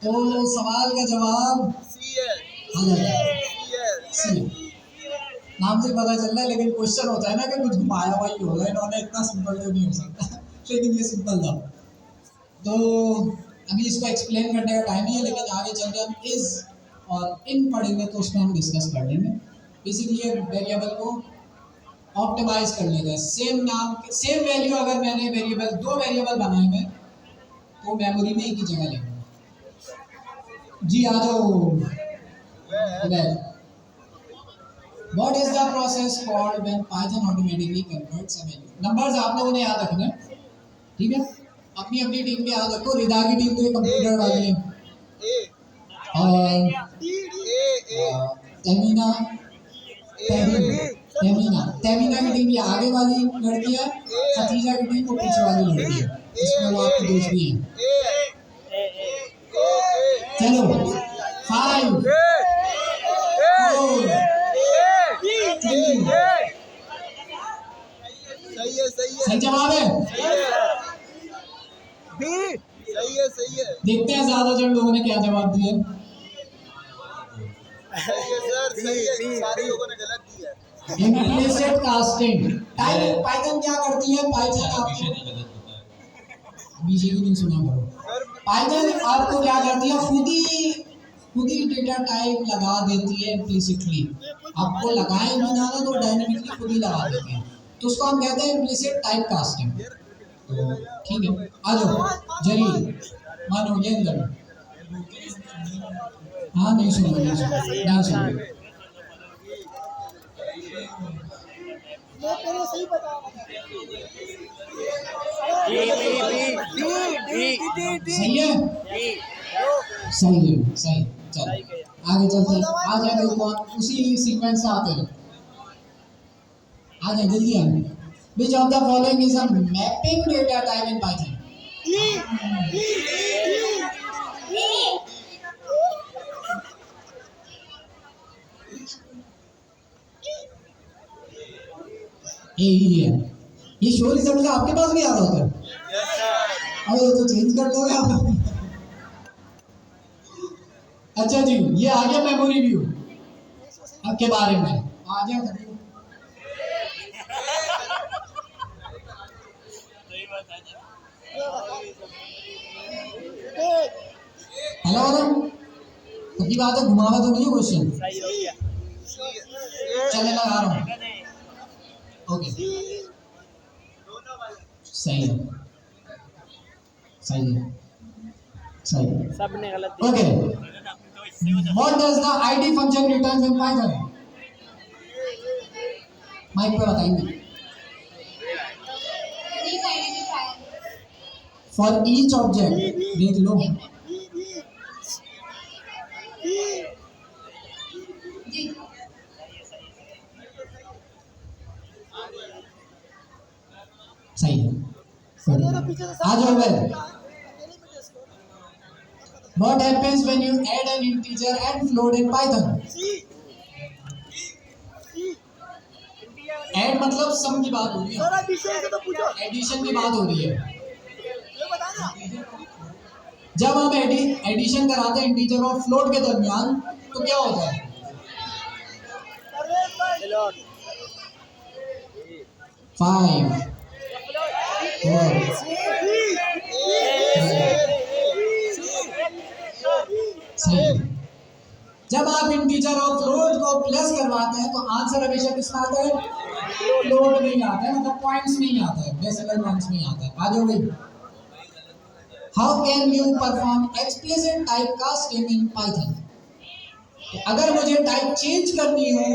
Speaker 1: तो सवाल का जवाब सी। नाम से पता चल रहा है, लेकिन क्वेश्चन होता है ना कि कुछ घुमाया हुआ ही होगा, इन्होंने इतना सिंपल तो नहीं हो सकता, लेकिन ये सिंपल था। तो अभी इसको एक्सप्लेन करने का टाइम नहीं है, लेकिन आगे चल के हम इस और इन पढ़ेंगे तो उसमें हम डिस्कस कर लेंगे। बेसिकली वेरिएबल को ऑप्टिमाइज कर लेते हैं। सेम नाम, सेम वैल्यू अगर मैंने वेरिएबल, 2 वेरिएबल बनाए हैं तो मेमोरी में एक ही जगह लेंगे। जी आ जाओ। What is the process called when Python automatically converts a value? Numbers आप लोगों ने याद रखना है, ठीक है, अपनी अपनी टीम के याद रखो। रिदा की टीम तो ये कंप्यूटर वाली है, और तमीना की टीम ये आगे वाली लड़की है, खतीजा की टीम वो पीछे वाली लड़की है, इसमें वो आपकी दोस्त भी है। चलो, 5 4 3 सही जवाब है।
Speaker 4: सही है।
Speaker 1: देखते हैं ज्यादातर लोगों ने क्या जवाब दिया।
Speaker 4: सर, सही है, सारे लोगों ने गलत दिया।
Speaker 1: इम्प्लिसिट कास्टिंग, पाइथन क्या करती है? पाइथन आपको पीछे की नहीं सुना करो। पाइथन आपको क्या करती है? खुद ही डेटा टाइप लगा देती है इम्प्लिसिटली। आपको लगाए भी ना तो डायनेमिकली खुद ही लगा देती है, तो उसको हम कहते हैं इम्प्लिसिट टाइप कास्टिंग। तो ठीक है, आ जाओ जरी मानो गेंद करो। हाँ नहीं सुन नहीं सुन। सही है, सही है, सही। चलो आगे चलते हैं, आ जाए भाई कौन उसी सीक्वेंस से आते हैं, आ जाए जल्दी आ। Which of the following is a mapping data type in Python? ही है। ये शो रिजल्ट का आपके पास भी आ रहा होता है? अरे तो चेंज कर दोगे आप। अच्छा जी, ये आ गया मेमोरी व्यू के बारे में, आ जाए। हेलो पक्की बात है, घुमावा तो नहीं है क्वेश्चन, चलने लगा रहा हूँ। ओके सही है, सही है, सही है,
Speaker 4: सबने गलत।
Speaker 1: Okay what does the ID function returns in Python? Mike पे बताएंगे।
Speaker 5: Unique identifier.
Speaker 1: For each object देख लो।
Speaker 5: जी
Speaker 1: सही है, आ जाओ भाई। What happens when you add an integer and float in Python? Add मतलब सम की बात हो रही है, एडिशन की बात हो रही है। जब हम एडिशन कराते हैं इंटीजर और फ्लोट के दरमियान तो क्या होता है? 5 4 सही। जब आप इंटीजर और फ्लोट को प्लस करवाते हैं तो आंसर हमेशा किसका आता है? फ्लोट में ही आता है, मतलब पॉइंट्स में ही आता है, डेसिमल पॉइंट्स में ही आता है। आ जाओ भाई। How can you perform explicit type casting in Python? अगर मुझे टाइप चेंज करनी हो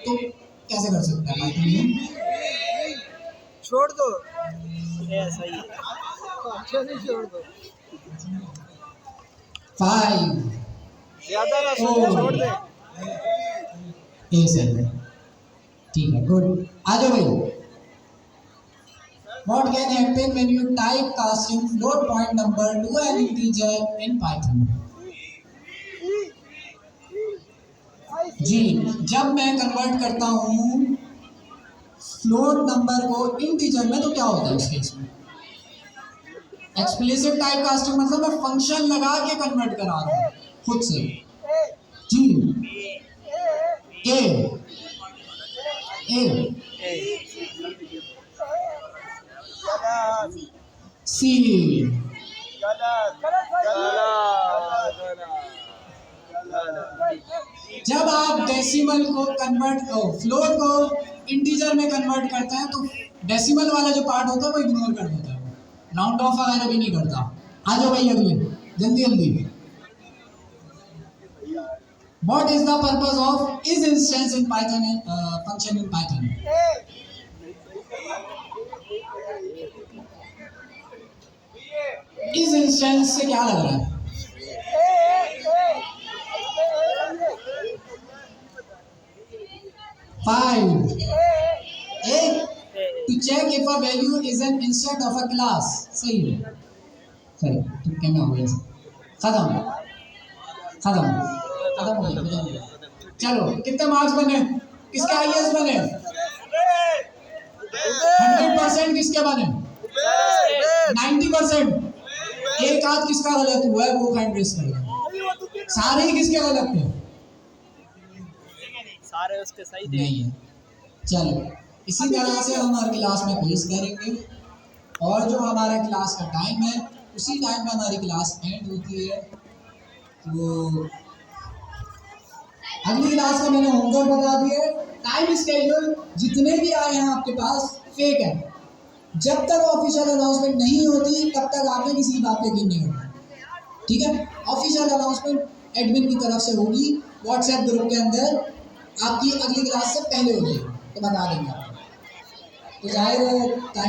Speaker 1: तो कैसे कर सकते हैं पाइथन में?
Speaker 4: छोड़ दो, सही है, छोड़ दो।
Speaker 1: 5
Speaker 4: ज्यादा ना सोचो, छोड़ दे।
Speaker 1: ए सही है, ठीक है, गुड। आ जाओ भाई। What can happen when you type casting float point number to an integer in Python? जी, जब मैं कन्वर्ट करता हूँ फ्लोट नंबर को इंटीजर में तो क्या होता है इस केस में? एक्सप्लिसिट टाइप कास्टिंग मतलब मैं फंक्शन लगा के कन्वर्ट करा रहा हूँ खुद से। जी ए सी। जब आप डेसिमल को कन्वर्ट फ्लोट को इंटीजर में कन्वर्ट करते हैं तो डेसिमल वाला जो पार्ट होता है वो इग्नोर कर देता है, राउंड ऑफ वगैरह भी नहीं करता। आ जाओ भाई अगले, जल्दी जल्दी। What is the purpose of is instance in Python function in Python? इस इंस्टेंस से क्या लग रहा है? Five. To check if a value is an instance of a class. सही है, सही। तो क्या हो गया? खत्म खत्म खत्म हो गया। चलो कितने मार्क्स बने? किसके आईएएस बने? 100% किसके बने? 90%। एक आध किसका गलत हुआ है वो हैंड रेस करेगा। सारे ही किसके गलत थे?
Speaker 4: सारे उसके सही थे।
Speaker 1: नहीं है। चलो इसी तरह से हम हर क्लास में क्विज करेंगे और जो हमारा क्लास का टाइम है उसी टाइम में हमारी क्लास एंड होती है। तो अगली क्लास का मैंने होमवर्क बता दिया। टाइम स्केड्यूल जितने भी आए हैं आपके पास फेक है। जब तक ऑफिशियल अनाउंसमेंट नहीं होती तब तक आपने किसी बात पे यकीन नहीं होगा, ठीक है। ऑफिशियल अनाउंसमेंट एडमिन की तरफ से होगी व्हाट्सएप ग्रुप के अंदर, आपकी अगली क्लास से पहले होगी, तो बता देंगे आपको। तो जाहिर है